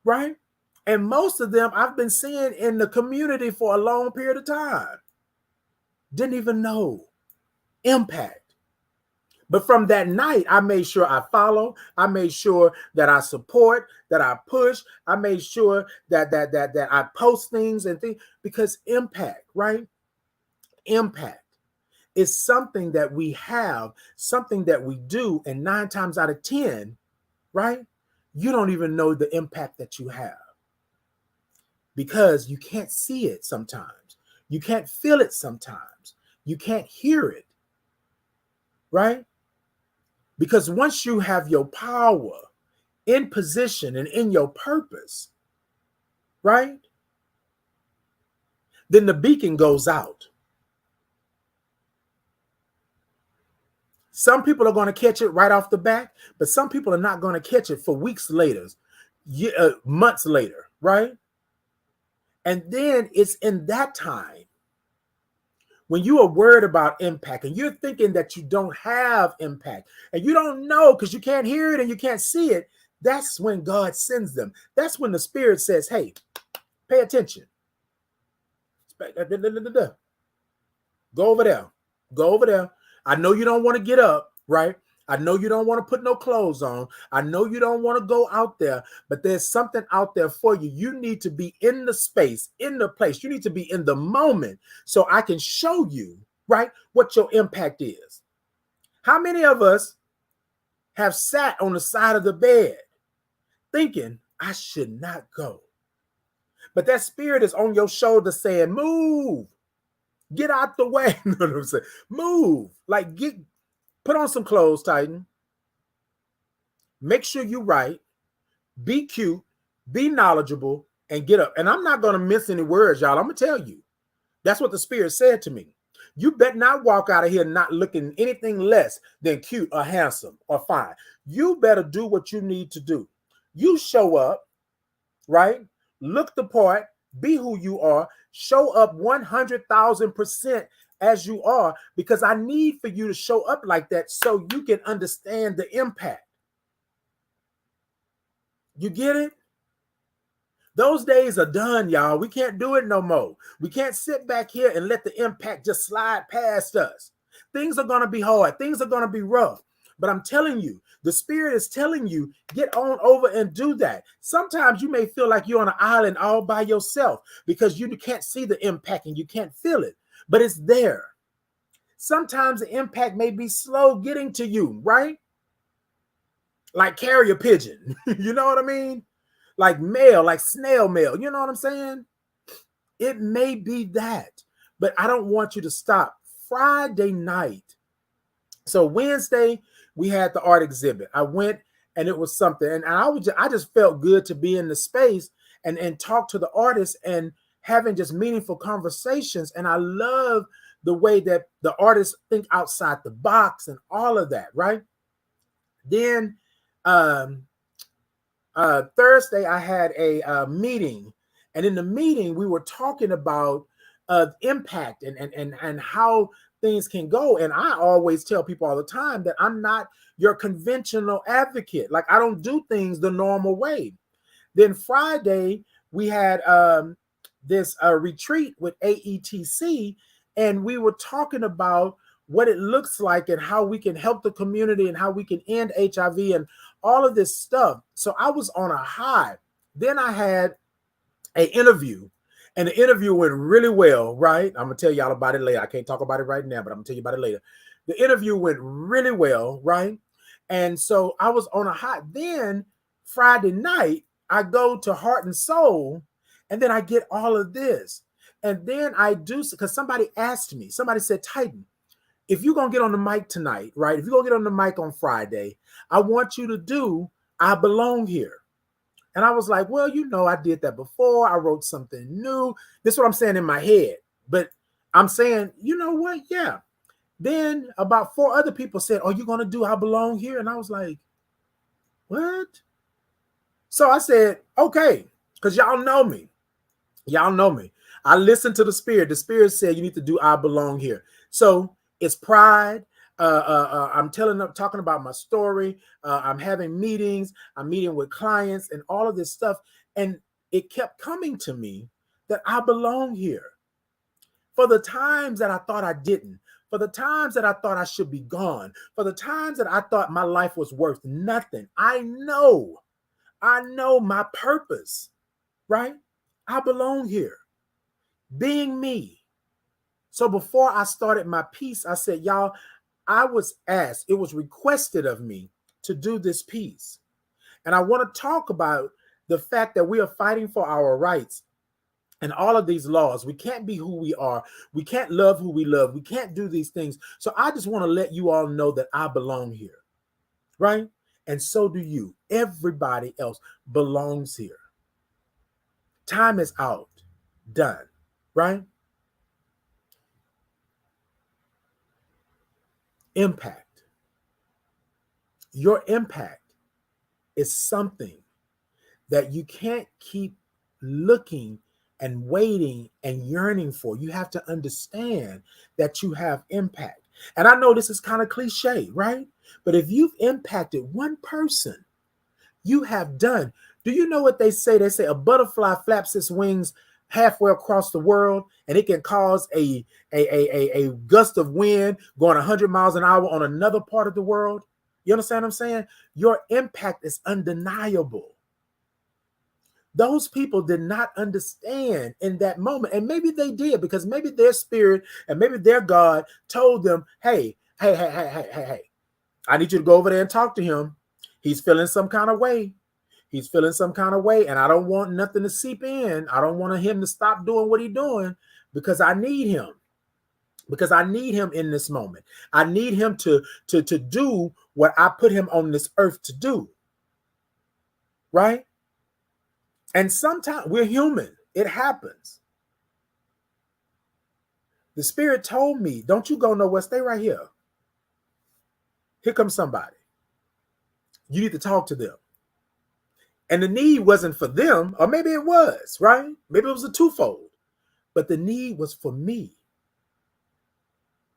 right? And most of them I've been seeing in the community for a long period of time. Didn't even know. Impact. But from that night, I made sure I follow. I made sure that I support, that I push. I made sure that I post things and things because impact, right? Impact is something that we have, something that we do, and 9 times out of 10, right? You don't even know the impact that you have because you can't see it sometimes. You can't feel it sometimes. You can't hear it, right? Because once you have your power in position and in your purpose, right? Then the beacon goes out. Some people are going to catch it right off the bat, but some people are not going to catch it for weeks later, months later, right? And then it's in that time when you are worried about impact and you're thinking that you don't have impact and you don't know because you can't hear it and you can't see it, that's when God sends them. That's when the Spirit says, hey, pay attention. Go over there. Go over there. I know you don't want to get up, right? I know you don't want to put no clothes on. I know you don't want to go out there, but there's something out there for you. You need to be in the space, in the place. You need to be in the moment so I can show you, right, what your impact is. How many of us have sat on the side of the bed thinking, I should not go? But that Spirit is on your shoulder saying, move, get out the way. You know what I'm saying? Move, like put on some clothes, Titan. Make sure you're right. Be cute, be knowledgeable, and get up. And I'm not going to miss any words, y'all. I'm going to tell you. That's what the Spirit said to me. You better not walk out of here not looking anything less than cute or handsome or fine. You better do what you need to do. You show up, right? Look the part, be who you are, show up 100,000% as you are, because I need for you to show up like that so you can understand the impact. You get it? Those days are done, y'all. We can't do it no more. We can't sit back here and let the impact just slide past us. Things are going to be hard. Things are going to be rough. But I'm telling you, the Spirit is telling you, get on over and do that. Sometimes you may feel like you're on an island all by yourself because you can't see the impact and you can't feel it, but it's there. Sometimes the impact may be slow getting to you, right? Like carrier pigeon. You know what I mean? Like mail, like snail mail. You know what I'm saying? It may be that, but I don't want you to stop. Friday night. So Wednesday, we had the art exhibit. I went and it was something. And I just felt good to be in the space and talk to the artists and having just meaningful conversations. And I love the way that the artists think outside the box and all of that, right? Then Thursday, I had a meeting, and in the meeting, we were talking about impact and how things can go. And I always tell people all the time that I'm not your conventional advocate. Like, I don't do things the normal way. Then Friday, we had this retreat with AETC, and we were talking about what it looks like and how we can help the community and how we can end HIV and all of this stuff. So I was on a high. Then I had an interview, and the interview went really well, right? I'm gonna tell y'all about it later. I can't talk about it right now, but I'm gonna tell you about it later. The interview went really well, right? And so I was on a high. Then Friday night, I go to Heart and Soul, and then I get all of this. And then I do, because somebody asked me, somebody said, Titan, if you're going to get on the mic tonight, right? If you're going to get on the mic on Friday, I want you to do I Belong Here. And I was like, well, I did that before. I wrote something new. This is what I'm saying in my head. But I'm saying, you know what? Yeah. Then about 4 other people said, are you going to do I Belong Here? And I was like, what? So I said, okay, because y'all know me. Y'all know me. I listened to the Spirit. The Spirit said you need to do I Belong Here. So it's pride. I'm talking about my story. I'm having meetings. I'm meeting with clients and all of this stuff. And it kept coming to me that I belong here. For the times that I thought I didn't, for the times that I thought I should be gone, for the times that I thought my life was worth nothing, I know my purpose, right? I belong here, being me. So before I started my piece, I said, y'all, I was asked, it was requested of me to do this piece. And I want to talk about the fact that we are fighting for our rights and all of these laws. We can't be who we are. We can't love who we love. We can't do these things. So I just want to let you all know that I belong here, right? And so do you. Everybody else belongs here. Time is out. Done, right? Impact. Your impact is something that you can't keep looking and waiting and yearning for. You have to understand that you have impact. And I know this is kind of cliche, right? But if you've impacted one person, you have done. Do you know what they say? They say a butterfly flaps its wings halfway across the world, and it can cause a gust of wind going 100 miles an hour on another part of the world. You understand what I'm saying? Your impact is undeniable. Those people did not understand in that moment. And maybe they did, because maybe their spirit and maybe their God told them, hey, I need you to go over there and talk to him. He's feeling some kind of way. He's feeling some kind of way. And I don't want nothing to seep in. I don't want him to stop doing what he's doing, because I need him. Because I need him in this moment. I need him to do what I put him on this earth to do. Right? And sometimes we're human. It happens. The Spirit told me, don't you go nowhere. Stay right here. Here comes somebody. You need to talk to them. And the need wasn't for them, or maybe it was, right? Maybe it was a twofold. But the need was for me.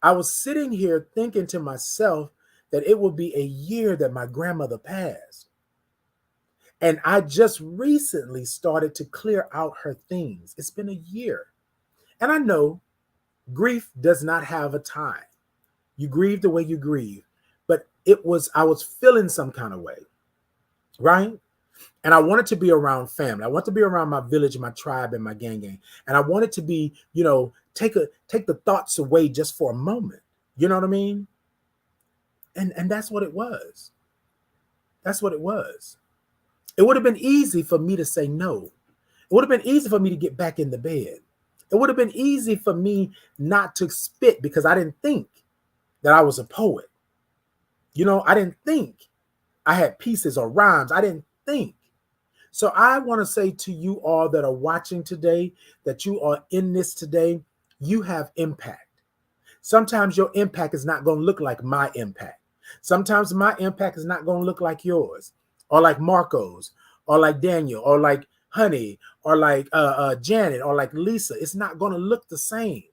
I was sitting here thinking to myself that it would be a year that my grandmother passed. And I just recently started to clear out her things. It's been a year. And I know grief does not have a time. You grieve the way you grieve. But I was feeling some kind of way, right? And I wanted to be around family. I want to be around my village, my tribe, and my gang. And I wanted to be, take the thoughts away just for a moment. You know what I mean? And that's what it was. That's what it was. It would have been easy for me to say no. It would have been easy for me to get back in the bed. It would have been easy for me not to spit, because I didn't think that I was a poet. I didn't think I had pieces or rhymes. I didn't think. So I want to say to you all that are watching today, that you are in this today, you have impact. Sometimes your impact is not going to look like my impact. Sometimes my impact is not going to look like yours, or like Marco's, or like Daniel, or like Honey, or like Janet, or like Lisa. It's not going to look the same.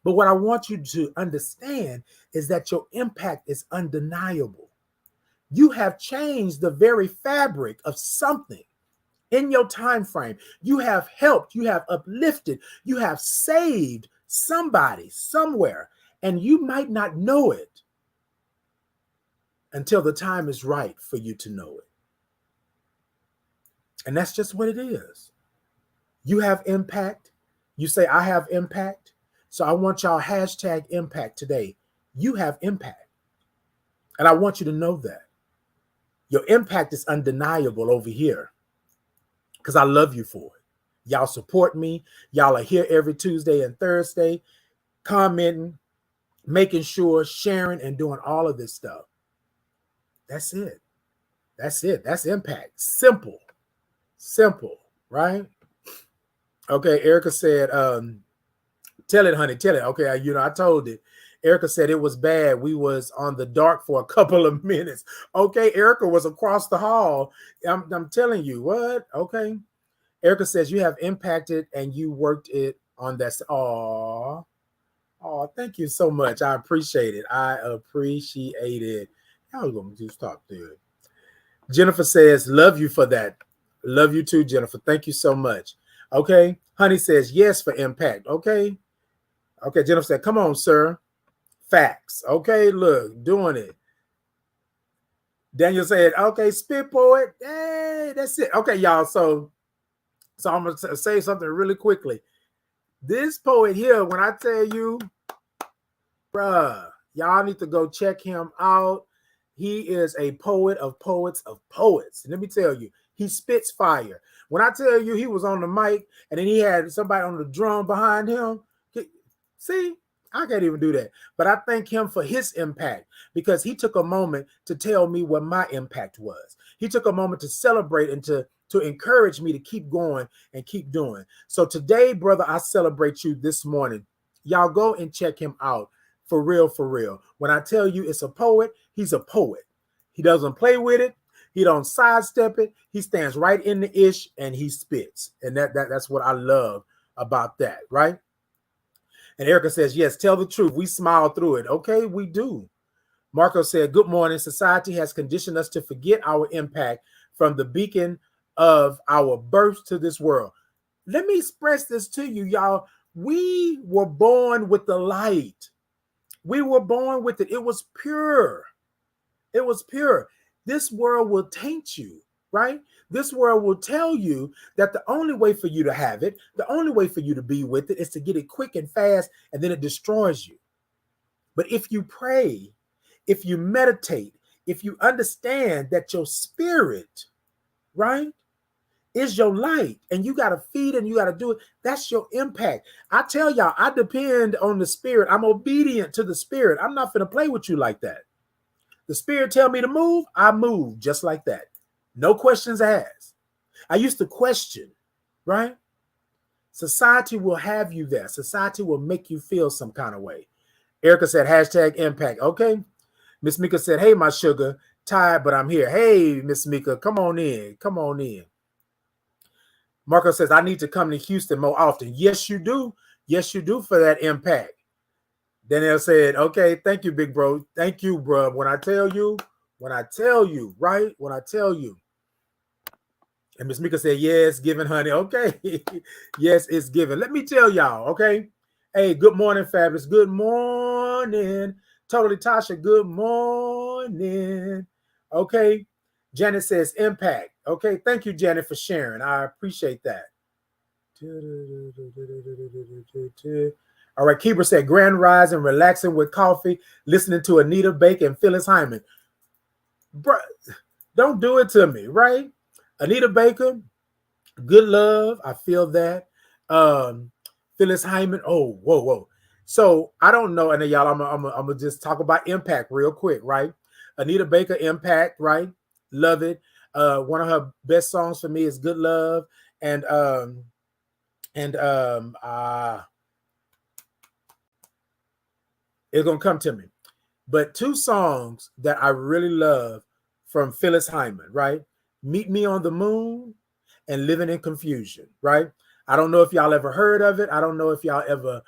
But what I want you to understand is that your impact is undeniable. You have changed the very fabric of something in your time frame. You have helped, you have uplifted, you have saved somebody somewhere. And you might not know it until the time is right for you to know it. And that's just what it is. You have impact. You say, I have impact. So I want y'all hashtag impact today. You have impact. And I want you to know that. Your impact is undeniable over here because I love you for it. Y'all support me. Y'all are here every Tuesday and Thursday, commenting, making sure, sharing, and doing all of this stuff. That's it. That's it. That's impact. Simple. Simple, right? Okay, Erica said, tell it, honey, tell it. Okay, I told it. Erica said it was bad. We was on the dark for a couple of minutes. Okay, Erica was across the hall. I'm telling you, what? Okay. Erica says you have impacted and you worked it on that. Oh, thank you so much. I appreciate it. I appreciate it. I was going to stop there. Jennifer says, love you for that. Love you too, Jennifer. Thank you so much. Okay. Honey says, yes, for impact. Okay. Okay. Jennifer said, come on, sir. Facts. Okay. Look, doing it. Daniel said, okay, spit poet. Hey, that's it. Okay, y'all. So I'm going to say something really quickly. This poet here, when I tell you, bruh, y'all need to go check him out. He is a poet of poets of poets. And let me tell you, he spits fire. When I tell you he was on the mic and then he had somebody on the drum behind him, see, I can't even do that. But I thank him for his impact because he took a moment to tell me what my impact was. He took a moment to celebrate and to encourage me to keep going and keep doing. So today, brother, I celebrate you this morning. Y'all go and check him out. For real, for real. When I tell you it's a poet, he's a poet. He doesn't play with it. He don't sidestep it. He stands right in the ish and he spits. And that's what I love about that, right? And Erica says, yes, tell the truth. We smile through it. Okay, we do. Marco said, good morning. Society has conditioned us to forget our impact from the beacon of our birth to this world. Let me express this to you, y'all. We were born with the light. We were born with it. It was pure. It was pure. This world will taint you, right? This world will tell you that the only way for you to have it, the only way for you to be with it is to get it quick and fast, and then it destroys you. But if you pray, if you meditate, if you understand that your spirit, right, is your light, and you got to feed and you got to do it, that's your impact. I tell y'all, I depend on the spirit. I'm obedient to the spirit. I'm not going to play with you like that. The spirit tell me to move, I move just like that. No questions asked. I used to question, right? Society will have you there. Society will make you feel some kind of way. Erica said, hashtag impact. Okay. Miss Mika said, hey, my sugar, tired, but I'm here. Hey, Miss Mika, come on in. Come on in. Marco says, I need to come to Houston more often. Yes, you do. Yes, you do for that impact. Danielle said, okay, thank you, big bro. Thank you, bro. When I tell you, right? When I tell you. And Miss Mika said, yes, giving, honey. Okay. Yes, it's given. Let me tell y'all, okay? Hey, good morning, Fabulous. Good morning. Totally Tasha, good morning. Okay. Janet says, impact. Okay. Thank you, Janet, for sharing. I appreciate that. All right, Keeper said, grand rising, relaxing with coffee, listening to Anita Baker and Phyllis Hyman. Bruh, don't do it to me, right? Anita Baker, good love. I feel that. Phyllis Hyman, oh, whoa. So I don't know, and then y'all, I'm gonna just talk about impact real quick, right? Anita Baker, impact, right? Love it. One of her best songs for me is Good Love, and it's gonna come to me. But two songs that I really love from Phyllis Hyman, right? Meet Me on the Moon and Living in Confusion, right? I don't know if y'all ever heard of it. I don't know if y'all ever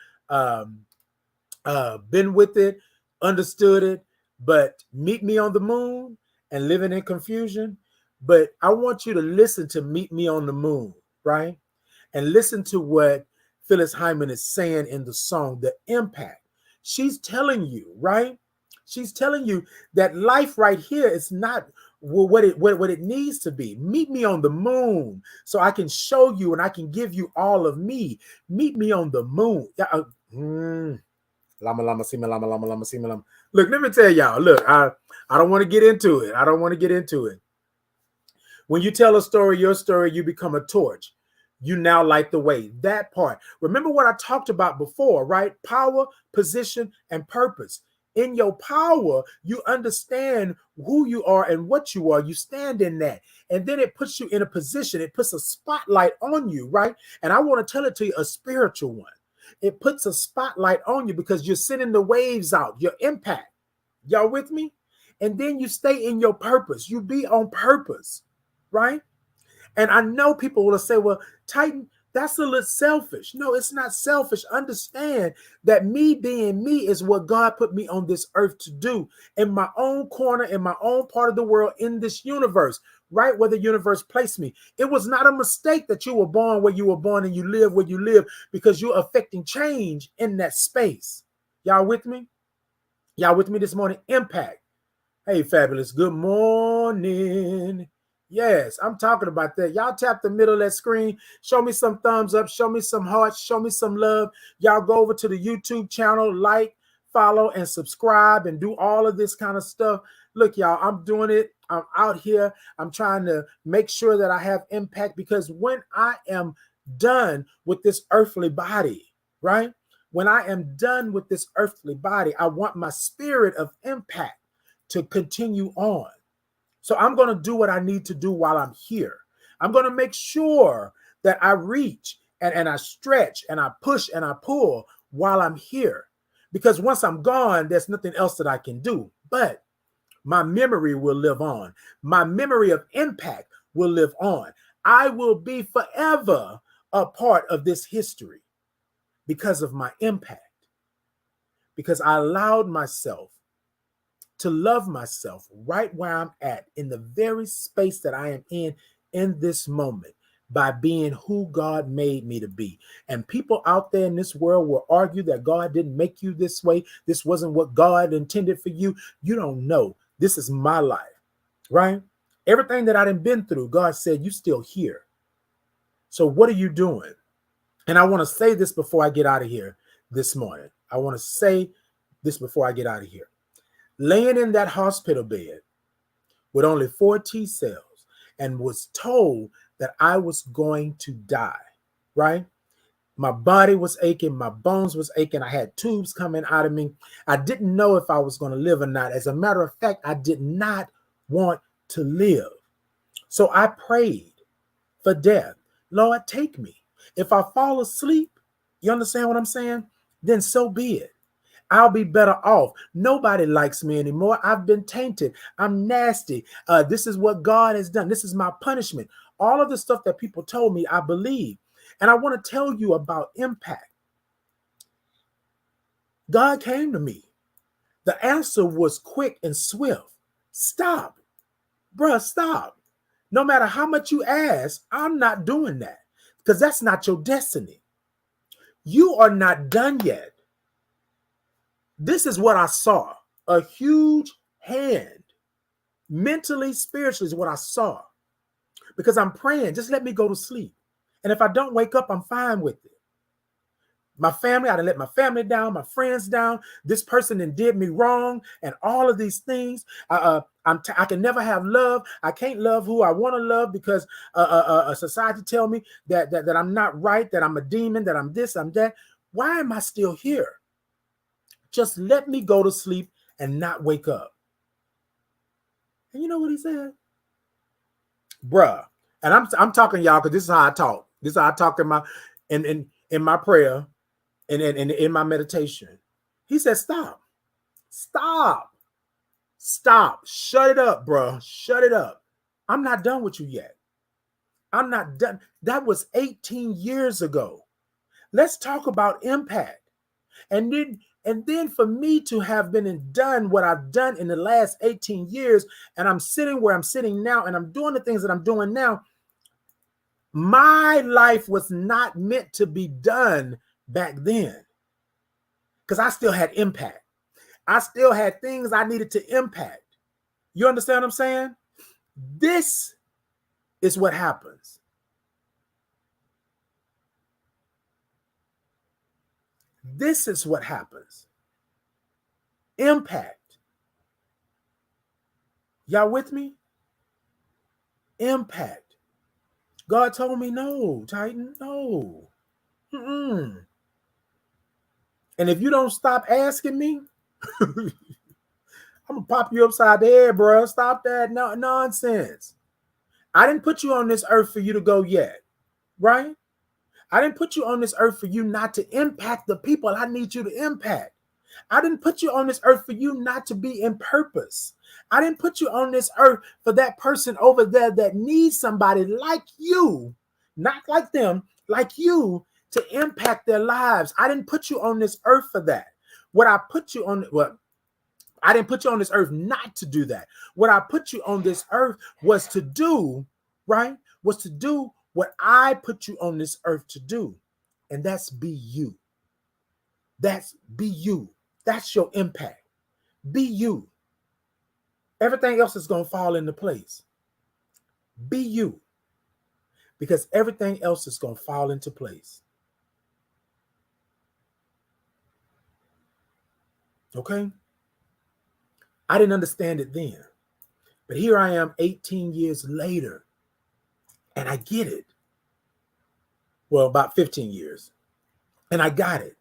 been with it, understood it, but Meet Me on the Moon and Living in Confusion. But I want you to listen to Meet Me on the Moon, right? And listen to what Phyllis Hyman is saying in the song, the impact. She's telling you, right? She's telling you that life right here is not what it needs to be. Meet me on the moon so I can show you and I can give you all of me. Meet me on the moon. Yeah, Lama lama sima lama lama lama sima lama. Look, let me tell y'all. Look, I don't want to get into it. I don't want to get into it. When you tell a story, your story, you become a torch. You now light the way. That part. Remember what I talked about before, right? Power, position, and purpose. In your power, you understand who you are and what you are. You stand in that. And then it puts you in a position. It puts a spotlight on you, right? And I want to tell it to you, a spiritual one. It puts a spotlight on you because you're sending the waves out, your impact. Y'all with me? And then you stay in your purpose. You be on purpose, right? And I know people will say, well, Titan, that's a little selfish. No, it's not selfish. Understand that me being me is what God put me on this earth to do in my own corner, in my own part of the world, in this universe, right where the universe placed me. It was not a mistake that you were born where you were born and you live where you live because you're affecting change in that space. Y'all with me? Y'all with me this morning? Impact. Hey, fabulous. Good morning. Yes, I'm talking about that. Y'all tap the middle of that screen. Show me some thumbs up. Show me some hearts. Show me some love. Y'all go over to the YouTube channel, like, follow, and subscribe, and do all of this kind of stuff. Look, y'all, I'm doing it. I'm out here. I'm trying to make sure that I have impact because when I am done with this earthly body, right? When I am done with this earthly body, I want my spirit of impact to continue on. So I'm going to do what I need to do while I'm here. I'm going to make sure that I reach and I stretch and I push and I pull while I'm here. Because once I'm gone, there's nothing else that I can do. But my memory will live on. My memory of impact will live on. I will be forever a part of this history because of my impact. Because I allowed myself to love myself right where I'm at, in the very space that I am in this moment, by being who God made me to be. And people out there in this world will argue that God didn't make you this way. This wasn't what God intended for you. You don't know. This is my life, right? Everything that I done been through, God said, you still here. So what are you doing? And I want to say this before I get out of here this morning. I want to say this before I get out of here. Laying in that hospital bed with only 4 T cells and was told that I was going to die, right? My body was aching. My bones was aching. I had tubes coming out of me. I didn't know if I was going to live or not. As a matter of fact, I did not want to live. So I prayed for death. Lord, take me. If I fall asleep, you understand what I'm saying? Then so be it. I'll be better off. Nobody likes me anymore. I've been tainted. I'm nasty. This is what God has done. This is my punishment. All of the stuff that people told me, I believe. And I want to tell you about impact. God came to me. The answer was quick and swift. Stop. Bruh, stop. No matter how much you ask, I'm not doing that because that's not your destiny. You are not done yet. This is what I saw. A huge hand, mentally, spiritually, is what I saw. Because I'm praying, just let me go to sleep. And if I don't wake up, I'm fine with it. My family, I done let my family down, my friends down. This person then did me wrong, and all of these things. I can never have love. I can't love who I want to love because society tell me that I'm not right, that I'm a demon, that I'm this, I'm that. Why am I still here? Just let me go to sleep and not wake up. And you know what he said? Bruh. And I'm talking y'all because this is how I talk. This is how I talk in my prayer and in my meditation. He said, stop. Stop. Stop. Shut it up, bruh. Shut it up. I'm not done with you yet. I'm not done. That was 18 years ago. Let's talk about impact. And then for me to have been and done what I've done in the last 18 years, and I'm sitting where I'm sitting now, and I'm doing the things that I'm doing now, my life was not meant to be done back then. because I still had impact. I still had things I needed to impact. You understand what I'm saying? This is what happens. This is what happens. Impact. Y'all with me? Impact. God told me, no, Titan, no. Mm-mm. And if you don't stop asking me, I'm going to pop you upside the head, bro. Stop that nonsense. I didn't put you on this earth for you to go yet, right? I didn't put you on this earth for you not to impact the people I need you to impact. I didn't put you on this earth for you not to be in purpose. I didn't put you on this earth for that person over there that needs somebody like you, not like them, like you, to impact their lives. I didn't put you on this earth for that. What I put you on, well, I didn't put you on this earth not to do that. What I put you on this earth was to do, right? Was to do what I put you on this earth to do. And that's be you. That's be you. That's your impact. Be you. Everything else is going to fall into place. Be you. Because everything else is going to fall into place. Okay? I didn't understand it then. But here I am 18 years later. And I get it. Well, about 15 years. And I got it.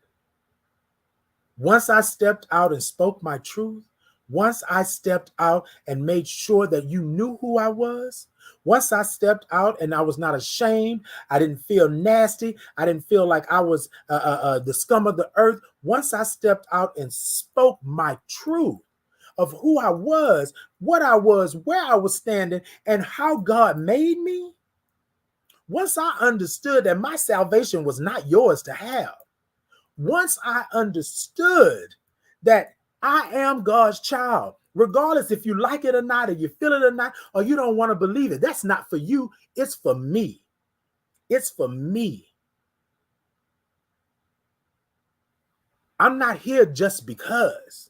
Once I stepped out and spoke my truth, once I stepped out and made sure that you knew who I was, once I stepped out and I was not ashamed, I didn't feel nasty, I didn't feel like I was the scum of the earth. Once I stepped out and spoke my truth of who I was, what I was, where I was standing, and how God made me, once I understood that my salvation was not yours to have, once I understood that I am God's child, regardless if you like it or not, or you feel it or not, or you don't want to believe it, that's not for you. It's for me. It's for me. I'm not here just because.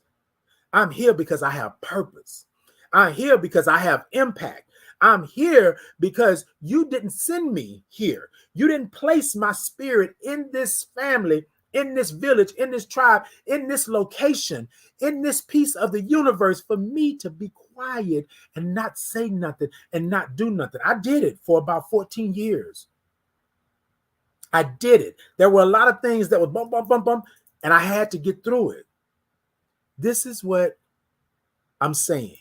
I'm here because I have purpose. I'm here because I have impact. I'm here because you didn't send me here. You didn't place my spirit in this family, in this village, in this tribe, in this location, in this piece of the universe for me to be quiet and not say nothing and not do nothing. I did it for about 14 years. I did it. There were a lot of things that were bump, bump, bump, bump, and I had to get through it. This is what I'm saying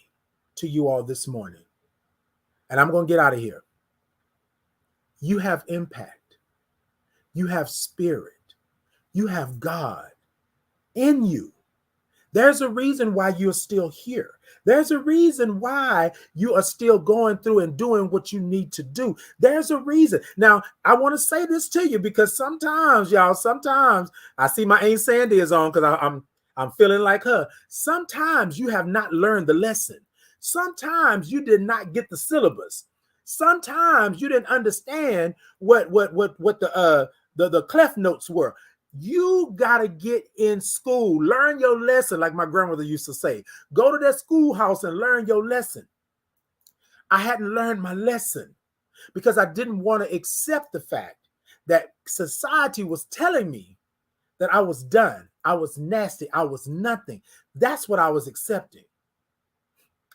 to you all this morning. And I'm going to get out of here. You have impact. You have spirit. You have God in you. There's a reason why you're still here. There's a reason why you are still going through and doing what you need to do. There's a reason. Now, I want to say this to you because sometimes, y'all, sometimes I see my Aunt Sandy is on because I'm feeling like her. Sometimes you have not learned the lesson. Sometimes you did not get the syllabus. Sometimes you didn't understand what the clef notes were. You got to get in school, learn your lesson, like my grandmother used to say. Go to that schoolhouse and learn your lesson. I hadn't learned my lesson because I didn't want to accept the fact that society was telling me that I was done, I was nasty, I was nothing. That's what I was accepting.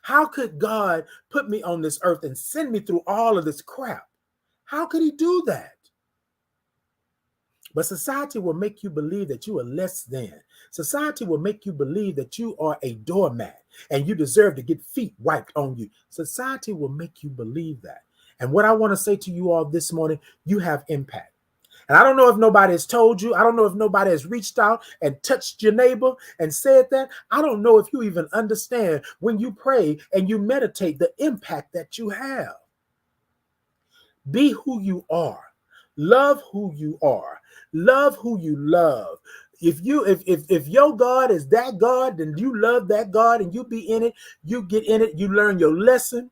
How could God put me on this earth and send me through all of this crap? How could he do that? But society will make you believe that you are less than. Society will make you believe that you are a doormat and you deserve to get feet wiped on you. Society will make you believe that. And what I want to say to you all this morning, you have impact. And I don't know if nobody has told you. I don't know if nobody has reached out and touched your neighbor and said that. I don't know if you even understand when you pray and you meditate the impact that you have. Be who you are. Love who you are. Love who you love. If your God is that God, then you love that God and you be in it. You get in it. You learn your lesson.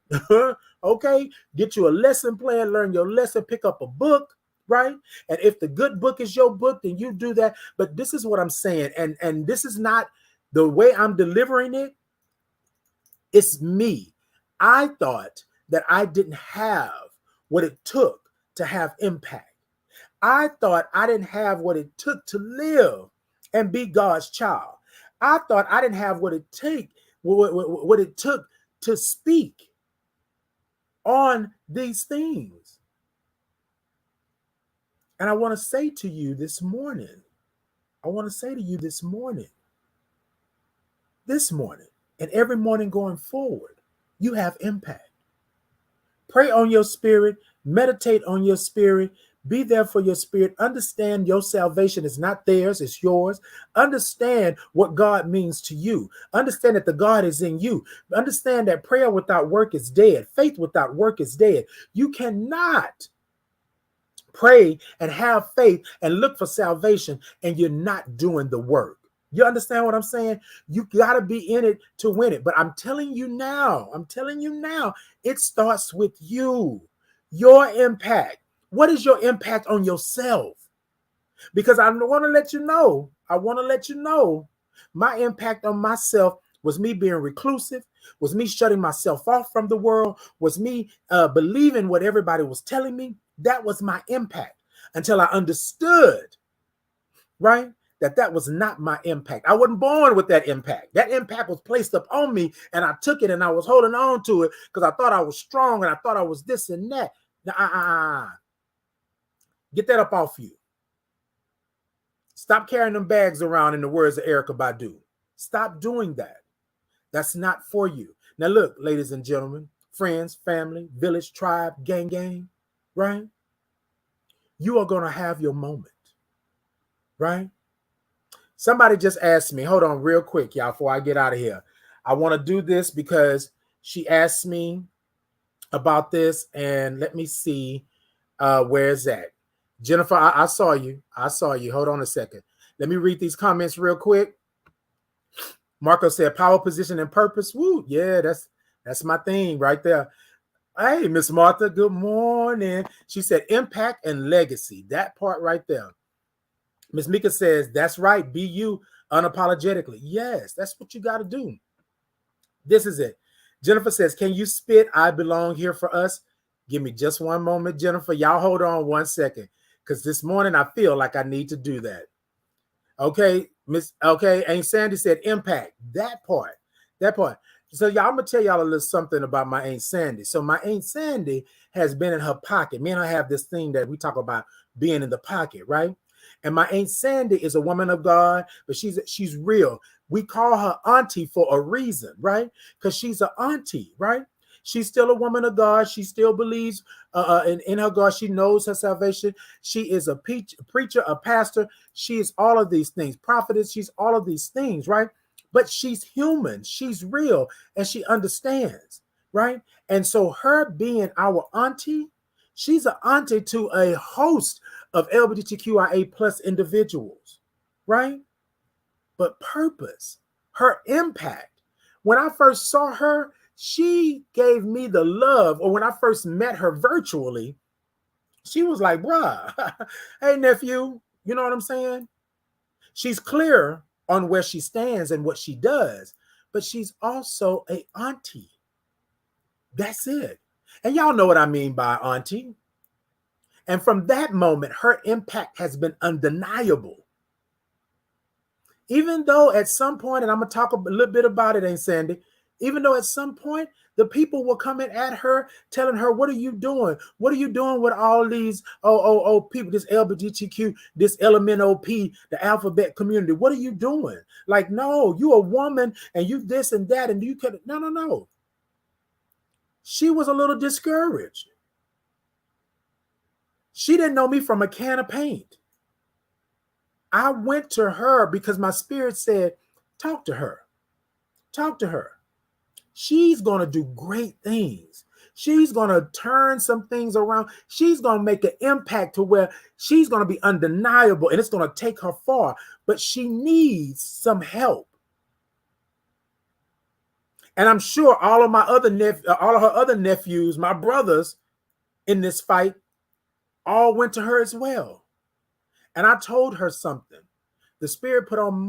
Okay? Get you a lesson plan. Learn your lesson. Pick up a book. right? And if the good book is your book, then you do that. But this is what I'm saying, and this is not the way I'm delivering it. It's me. I thought that I didn't have what it took to have impact. I thought I didn't have what it took to live and be God's child. I thought I didn't have what it took to speak on these things. And I want to say to you this morning, and every morning going forward, you have impact. Pray on your spirit, meditate on your spirit, be there for your spirit. Understand your salvation is not theirs, it's yours. Understand what God means to you. Understand that the God is in you. Understand that prayer without work is dead. Faith without work is dead. You cannot pray and have faith and look for salvation and you're not doing the work. You understand what I'm saying? You got to be in it to win it. But I'm telling you now, it starts with you, your impact. What is your impact on yourself? Because I want to let you know, my impact on myself was me being reclusive, was me shutting myself off from the world, was me believing what everybody was telling me. That was my impact until I understood, right? That was not my impact. I wasn't born with that impact. That impact was placed upon me and I took it and I was holding on to it because I thought I was strong and I thought I was this and that. Get that up off you. Stop carrying them bags around, in the words of Erykah Badu. Stop doing that. That's not for you. Now look, ladies and gentlemen, friends, family, village, tribe, gang, right? You are going to have your moment, right? Somebody just asked me, hold on real quick, y'all, before I get out of here. I want to do this because she asked me about this, and let me see where is that. Jennifer, I saw you. Hold on a second. Let me read these comments real quick. Marco said, power, position, and purpose. Woo, yeah, that's my thing right there. Hey, Miss Martha, good morning. She said, impact and legacy. That part right there. Miss Mika says, that's right. Be you unapologetically. Yes, that's what you got to do. This is it. Jennifer says, can you spit I belong here for us? Give me just one moment, Jennifer. Y'all hold on one second, because this morning I feel like I need to do that. Okay, Aunt Sandy said impact. That part. So y'all, I'm gonna tell y'all a little something about my Aunt Sandy. So my Aunt Sandy has been in her pocket. Me and her have this thing that we talk about being in the pocket, right? And my Aunt Sandy is a woman of God, but she's real. We call her auntie for a reason, right? Because she's an auntie, right? She's still a woman of God. She still believes in her God. She knows her salvation. She is a preacher, a pastor. She is all of these things. Prophetess, she's all of these things, right? But she's human. She's real, and she understands, right? And so her being our auntie, she's an auntie to a host of LGBTQIA plus individuals, right? But purpose, her impact. When I first saw her, she gave me the love, or when I first met her virtually, she was like, bruh, hey, nephew, you know what I'm saying? She's clear on where she stands and what she does, but she's also a auntie. That's it. And y'all know what I mean by auntie. And from that moment, her impact has been undeniable. Even though at some point, and I'm going to talk a little bit about it, Aunt Sandy, even though at some point, the people were coming at her, telling her, what are you doing? What are you doing with all these people, this LGBTQ, this LMNOP, the alphabet community? What are you doing? Like, no, you a woman and you this and that, and you could, no. She was a little discouraged. She didn't know me from a can of paint. I went to her because my spirit said, talk to her. Talk to her. She's going to do great things. She's going to turn some things around. She's going to make an impact to where she's going to be undeniable and it's going to take her far. But she needs some help. And I'm sure all of her other nephews, my brothers in this fight, all went to her as well. And I told her something. The Spirit put on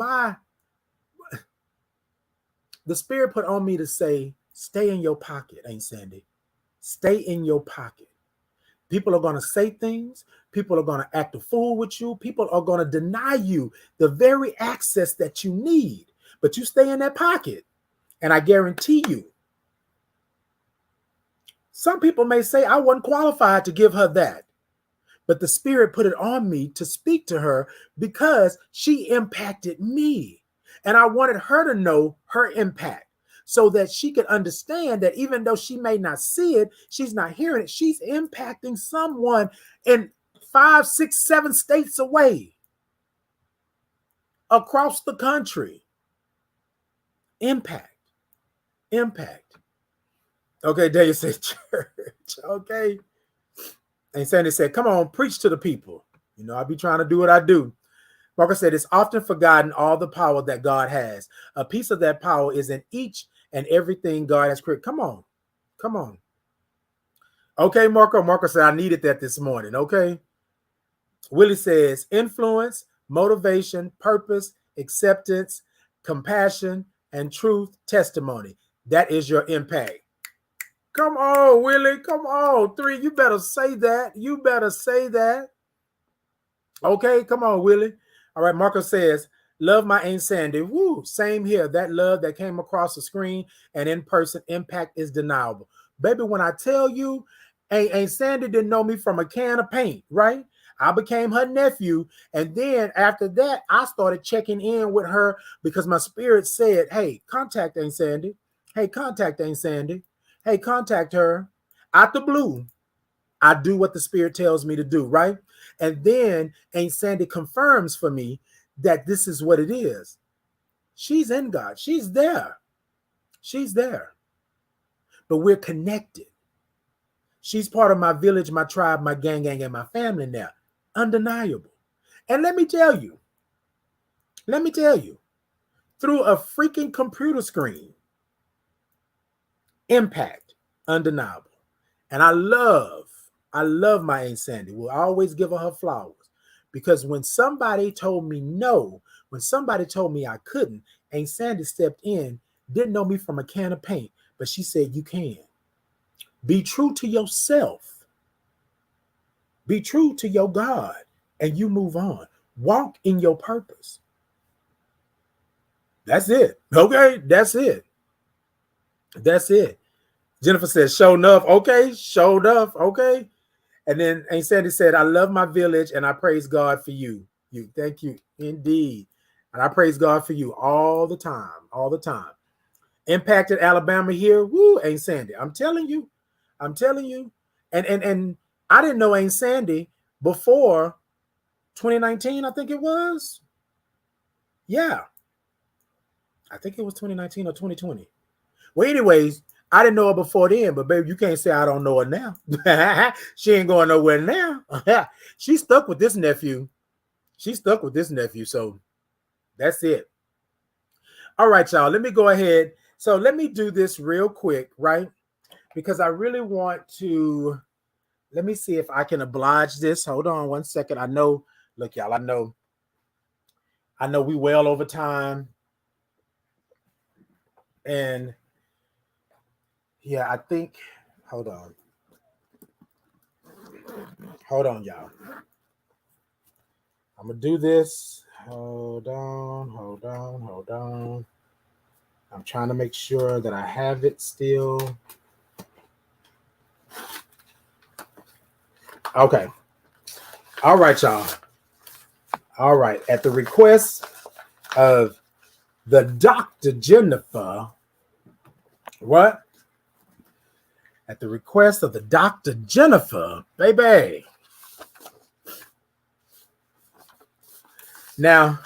me to say, stay in your pocket, Aunt Sandy. Stay in your pocket. People are going to say things. People are going to act a fool with you. People are going to deny you the very access that you need. But you stay in that pocket. And I guarantee you, some people may say I wasn't qualified to give her that. But the Spirit put it on me to speak to her because she impacted me. And I wanted her to know her impact so that she could understand that even though she may not see it, she's not hearing it, she's impacting someone in 5, 6, 7 states away, across the country. Impact. Okay, Daniel said church. Okay. And Sandy said, come on, preach to the people. You know, I be trying to do what I do. Marcus said, it's often forgotten all the power that God has. A piece of that power is in each and everything God has created. Come on. Okay, Marco said, I needed that this morning. Okay. Willie says, influence, motivation, purpose, acceptance, compassion, and truth, testimony. That is your impact. Come on, Willie. Come on. 3, you better say that. Okay, come on, Willie. All right, Marco says, love my Aunt Sandy. Woo, same here. That love that came across the screen and in person, impact is deniable. Baby, when I tell you, Aunt Sandy didn't know me from a can of paint, right? I became her nephew. And then after that, I started checking in with her because my spirit said, hey, contact Aunt Sandy. Hey, contact Aunt Sandy. Hey, contact her. Out the blue, I do what the Spirit tells me to do, right? And then Aunt Sandy confirms for me that this is what it is. She's in God. She's there. But we're connected. She's part of my village, my tribe, my gang, and my family now. Undeniable. And let me tell you, through a freaking computer screen, impact, undeniable. And I love my Aunt Sandy. We'll always give her flowers. Because when somebody told me no, when somebody told me I couldn't, Aunt Sandy stepped in, didn't know me from a can of paint, but she said, you can. Be true to yourself. Be true to your God, and you move on. Walk in your purpose. That's it. Okay, that's it. Jennifer says, show enough. Okay, show enough. Okay. And then Aunt Sandy said, I love my village and I praise God for you. Thank you. Indeed. And I praise God for you all the time. Impacted Alabama here. Woo, Aunt Sandy. I'm telling you. And I didn't know Aunt Sandy before 2019, I think it was. Yeah. I think it was 2019 or 2020. Well, anyways, I didn't know her before then, but baby, you can't say I don't know her now. She ain't going nowhere now. She's stuck with this nephew. So that's it. All right, y'all, let me go ahead. So let me do this real quick, right? Because I really want to, let me see if I can oblige this. Hold on 1 second. I know, look, y'all, I know we well over time. And yeah, I think, hold on, y'all. I'm going to do this. Hold on. I'm trying to make sure that I have it still. Okay. All right, y'all. All right. At the request of the Dr. Jennifer, what? At the request of the Dr. Jennifer, baby. Now,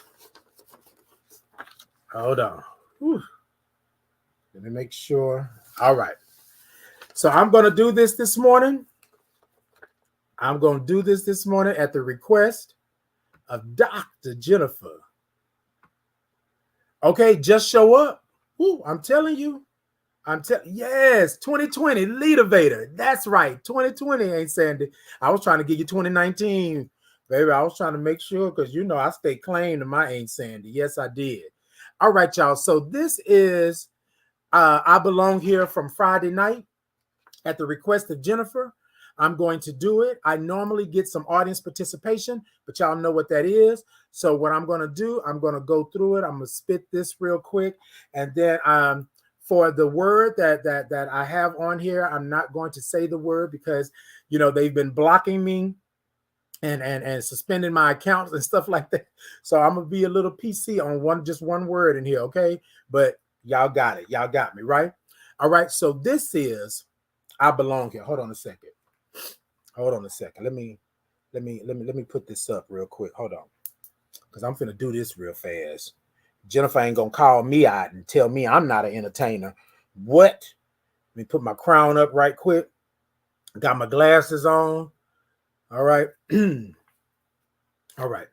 hold on. Whew. Let me make sure. All right. So I'm going to do this morning. at the request of Dr. Jennifer. Okay, just show up. Woo, I'm telling you. I'm telling, yes, 2020 leader. That's right. 2020 ain't Sandy. I was trying to give you 2019, baby. I was trying to make sure because you know I stay claim to my Ain't Sandy. Yes, I did. All right, y'all. So this is I Belong Here from Friday night at the request of Jennifer. I'm going to do it. I normally get some audience participation, but y'all know what that is. So what I'm going to do, I'm going to go through it. I'm going to spit this real quick, and then for the word that I have on here, I'm not going to say the word because you know they've been blocking me and suspending my accounts and stuff like that. So I'm gonna be a little PC on just one word in here, okay? But y'all got it. Y'all got me, right? All right. So this is I Belong Here. Hold on a second. Hold on a second. Let me put this up real quick. Hold on. Because I'm finna do this real fast. Jennifer ain't gonna call me out and tell me I'm not an entertainer. What? Let me put my crown up right quick. Got my glasses on. All right. All right.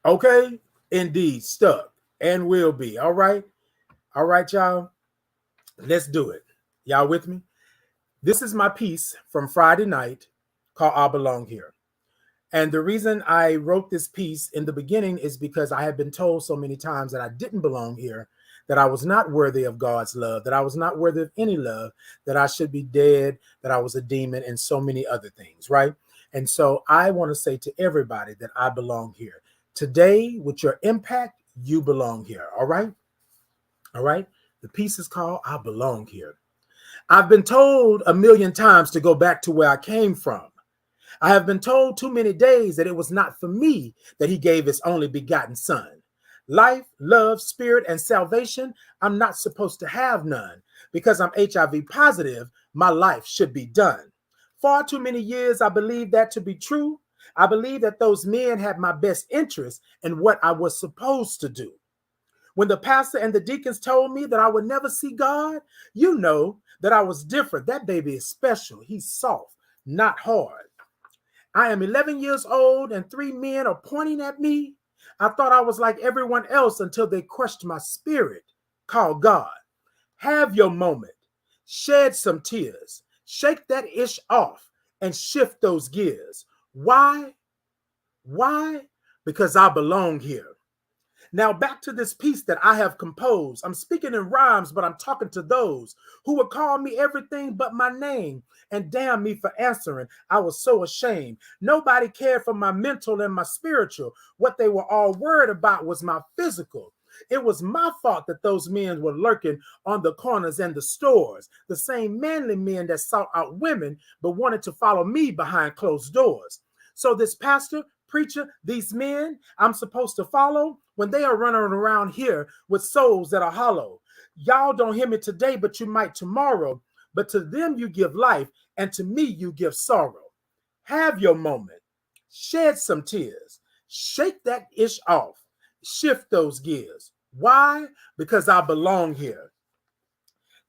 Okay. Indeed. Stuck and will be. All right. All right, y'all. Let's do it. Y'all with me? This is my piece from Friday night called I Belong Here. And the reason I wrote this piece in the beginning is because I had been told so many times that I didn't belong here, that I was not worthy of God's love, that I was not worthy of any love, that I should be dead, that I was a demon, and so many other things, right? And so I want to say to everybody that I belong here. Today, with your impact, you belong here, all right? All right? The piece is called I Belong Here. I've been told a million times to go back to where I came from. I have been told too many days that it was not for me that he gave his only begotten son. Life, love, spirit, and salvation, I'm not supposed to have none. Because I'm HIV positive, my life should be done. Far too many years I believed that to be true. I believe that those men had my best interest in what I was supposed to do. When the pastor and the deacons told me that I would never see God, you know that I was different. That baby is special. He's soft, not hard. I am 11 years old and 3 men are pointing at me. I thought I was like everyone else until they crushed my spirit. Call God. Have your moment. Shed some tears. Shake that ish off and shift those gears. Why? Why? Because I belong here. Now back to this piece that I have composed. I'm speaking in rhymes, but I'm talking to those who would call me everything but my name and damn me for answering. I was so ashamed. Nobody cared for my mental and my spiritual. What they were all worried about was my physical. It was my fault that those men were lurking on the corners and the stores, the same manly men that sought out women but wanted to follow me behind closed doors. So this pastor, preacher, these men I'm supposed to follow, when they are running around here with souls that are hollow. Y'all don't hear me today, but you might tomorrow. But to them you give life, and to me you give sorrow. Have your moment. Shed some tears. Shake that ish off. Shift those gears. Why? Because I belong here.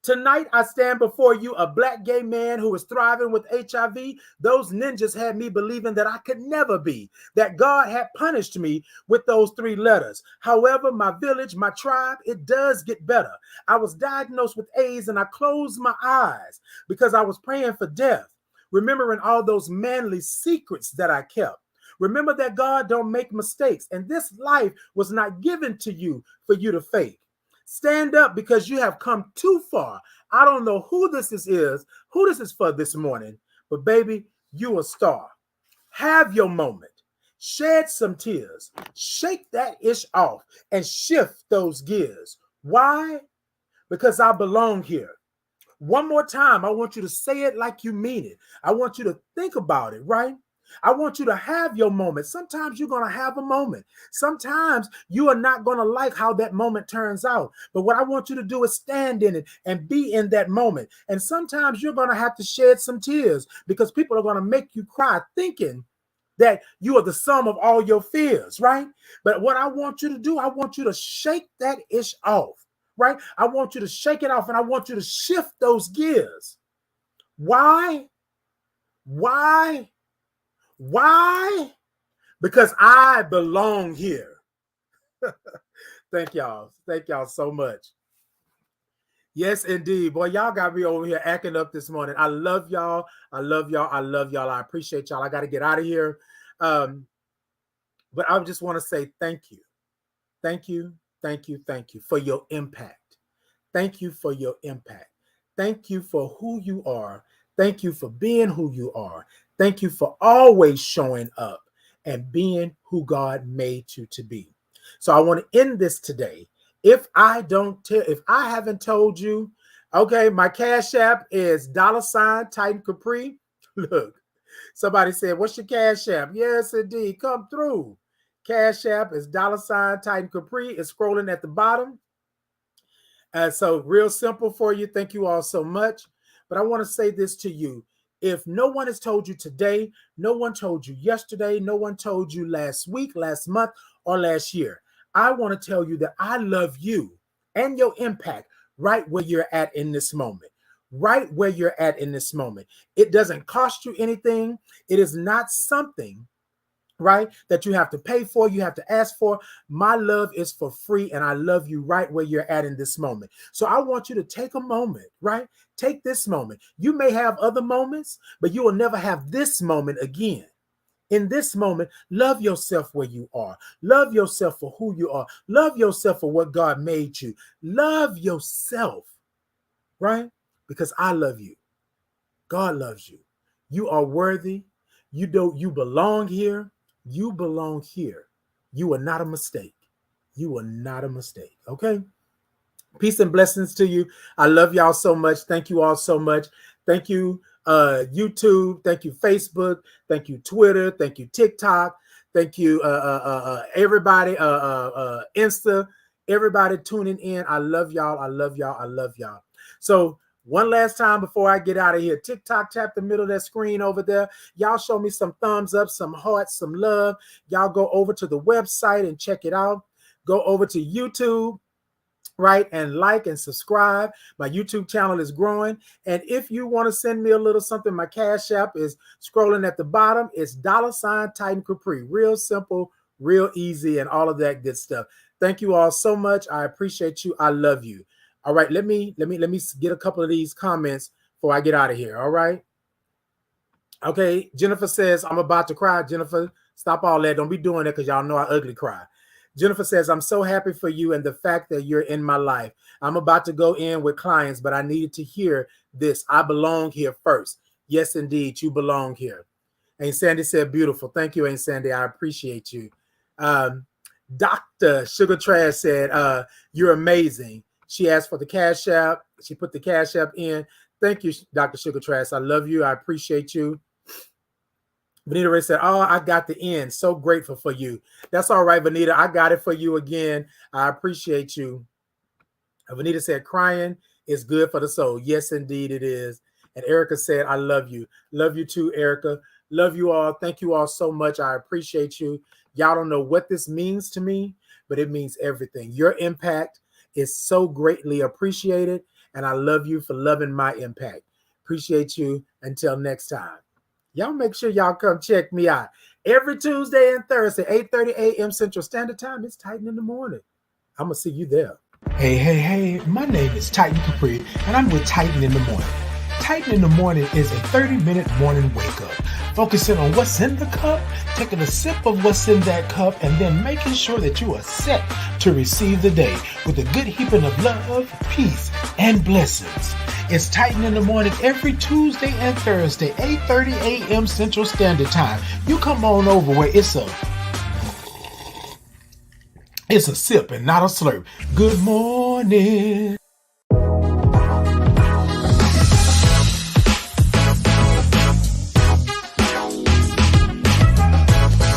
Tonight, I stand before you, a black gay man who is thriving with HIV. Those ninjas had me believing that I could never be, that God had punished me with those 3 letters. However, my village, my tribe, it does get better. I was diagnosed with AIDS and I closed my eyes because I was praying for death, remembering all those manly secrets that I kept. Remember that God don't make mistakes, and this life was not given to you for you to fake. Stand up because you have come too far. I don't know who this is, who this is for this morning, but baby, you a star. Have your moment. Shed some tears. Shake that ish off and shift those gears. Why? Because I belong here. One more time, I want you to say it like you mean it. I want you to think about it, right? I want you to have your moment. Sometimes you're going to have a moment. Sometimes you are not going to like how that moment turns out. But what I want you to do is stand in it and be in that moment. And sometimes you're going to have to shed some tears because people are going to make you cry thinking that you are the sum of all your fears, right? But what I want you to do, I want you to shake that ish off, right? I want you to shake it off and I want you to shift those gears. Why? Why? Why? Because I belong here. Thank y'all. Thank y'all so much. Yes, indeed. Boy, y'all got me over here acting up this morning. I love y'all. I love y'all. I love y'all. I appreciate y'all. I got to get out of here. But I just want to say thank you. Thank you. Thank you. Thank you for your impact. Thank you for your impact. Thank you for who you are. Thank you for being who you are. Thank you for always showing up and being who God made you to be. So I want to end this today. If I haven't told you, okay, my Cash App is $Titan Capri. Look, somebody said, what's your Cash App? Yes, indeed. Come through. Cash App is $Titan Capri. It's scrolling at the bottom. So real simple for you. Thank you all so much. But I want to say this to you. If no one has told you today, no one told you yesterday, no one told you last week, last month, or last year, I want to tell you that I love you and your impact right where you're at in this moment. Right where you're at in this moment. It doesn't cost you anything. It is not something, right, that you have to pay for, you have to ask for. My love is for free, and I love you right where you're at in this moment. So I want you to take a moment, right? Take this moment. You may have other moments, but you will never have this moment again. In this moment, love yourself where you are. Love yourself for who you are. Love yourself for what God made you. Love yourself, right? Because I love you. God loves you. You are worthy. You belong here. You belong here. You are not a mistake. You are not a mistake. Okay? Peace and blessings to you. I love y'all so much. Thank you all so much. Thank you, YouTube. Thank you, Facebook. Thank you, Twitter. Thank you, TikTok. Thank you, everybody, Insta. Everybody tuning in. I love y'all. I love y'all. I love y'all. So one last time before I get out of here, TikTok, tap the middle of that screen over there. Y'all show me some thumbs up, some hearts, some love. Y'all go over to the website and check it out. Go over to YouTube, right, and like and subscribe. My YouTube channel is growing. And if you want to send me a little something, my Cash App is scrolling at the bottom. It's $Titan Capri. Real simple, real easy, and all of that good stuff. Thank you all so much. I appreciate you. I love you. All right, let me get a couple of these comments before I get out of here. All right. Okay, Jennifer says, I'm about to cry. Jennifer, stop all that. Don't be doing that because y'all know I ugly cry. Jennifer says, I'm so happy for you and the fact that you're in my life. I'm about to go in with clients, but I needed to hear this. I belong here first. Yes, indeed, you belong here. Aunt Sandy said, beautiful. Thank you, Aunt Sandy. I appreciate you. Dr. Sugar Trash said, you're amazing. She asked for the Cash App. She put the Cash App in. Thank you, Dr. Sugar Trash. I love you. I appreciate you. Vanita Ray said, oh, I got the end. So grateful for you. That's all right, Vanita. I got it for you again. I appreciate you. Vanita said, crying is good for the soul. Yes, indeed it is. And Erica said, I love you. Love you too, Erica. Love you all. Thank you all so much. I appreciate you. Y'all don't know what this means to me, but it means everything. Your impact is so greatly appreciated, and I love you for loving my impact. Appreciate you. Until next time. Y'all make sure y'all come check me out. Every Tuesday and Thursday, 8:30 a.m. Central Standard Time. It's Titan in the Morning. I'm going to see you there. Hey. My name is Titan Capri, and I'm with Titan in the Morning. Titan in the Morning is a 30-minute morning wake-up, focusing on what's in the cup, taking a sip of what's in that cup, and then making sure that you are set to receive the day with a good heaping of love, peace, and blessings. It's Titan in the Morning every Tuesday and Thursday, 8:30 a.m. Central Standard Time. You come on over where it's a sip and not a slurp. Good morning.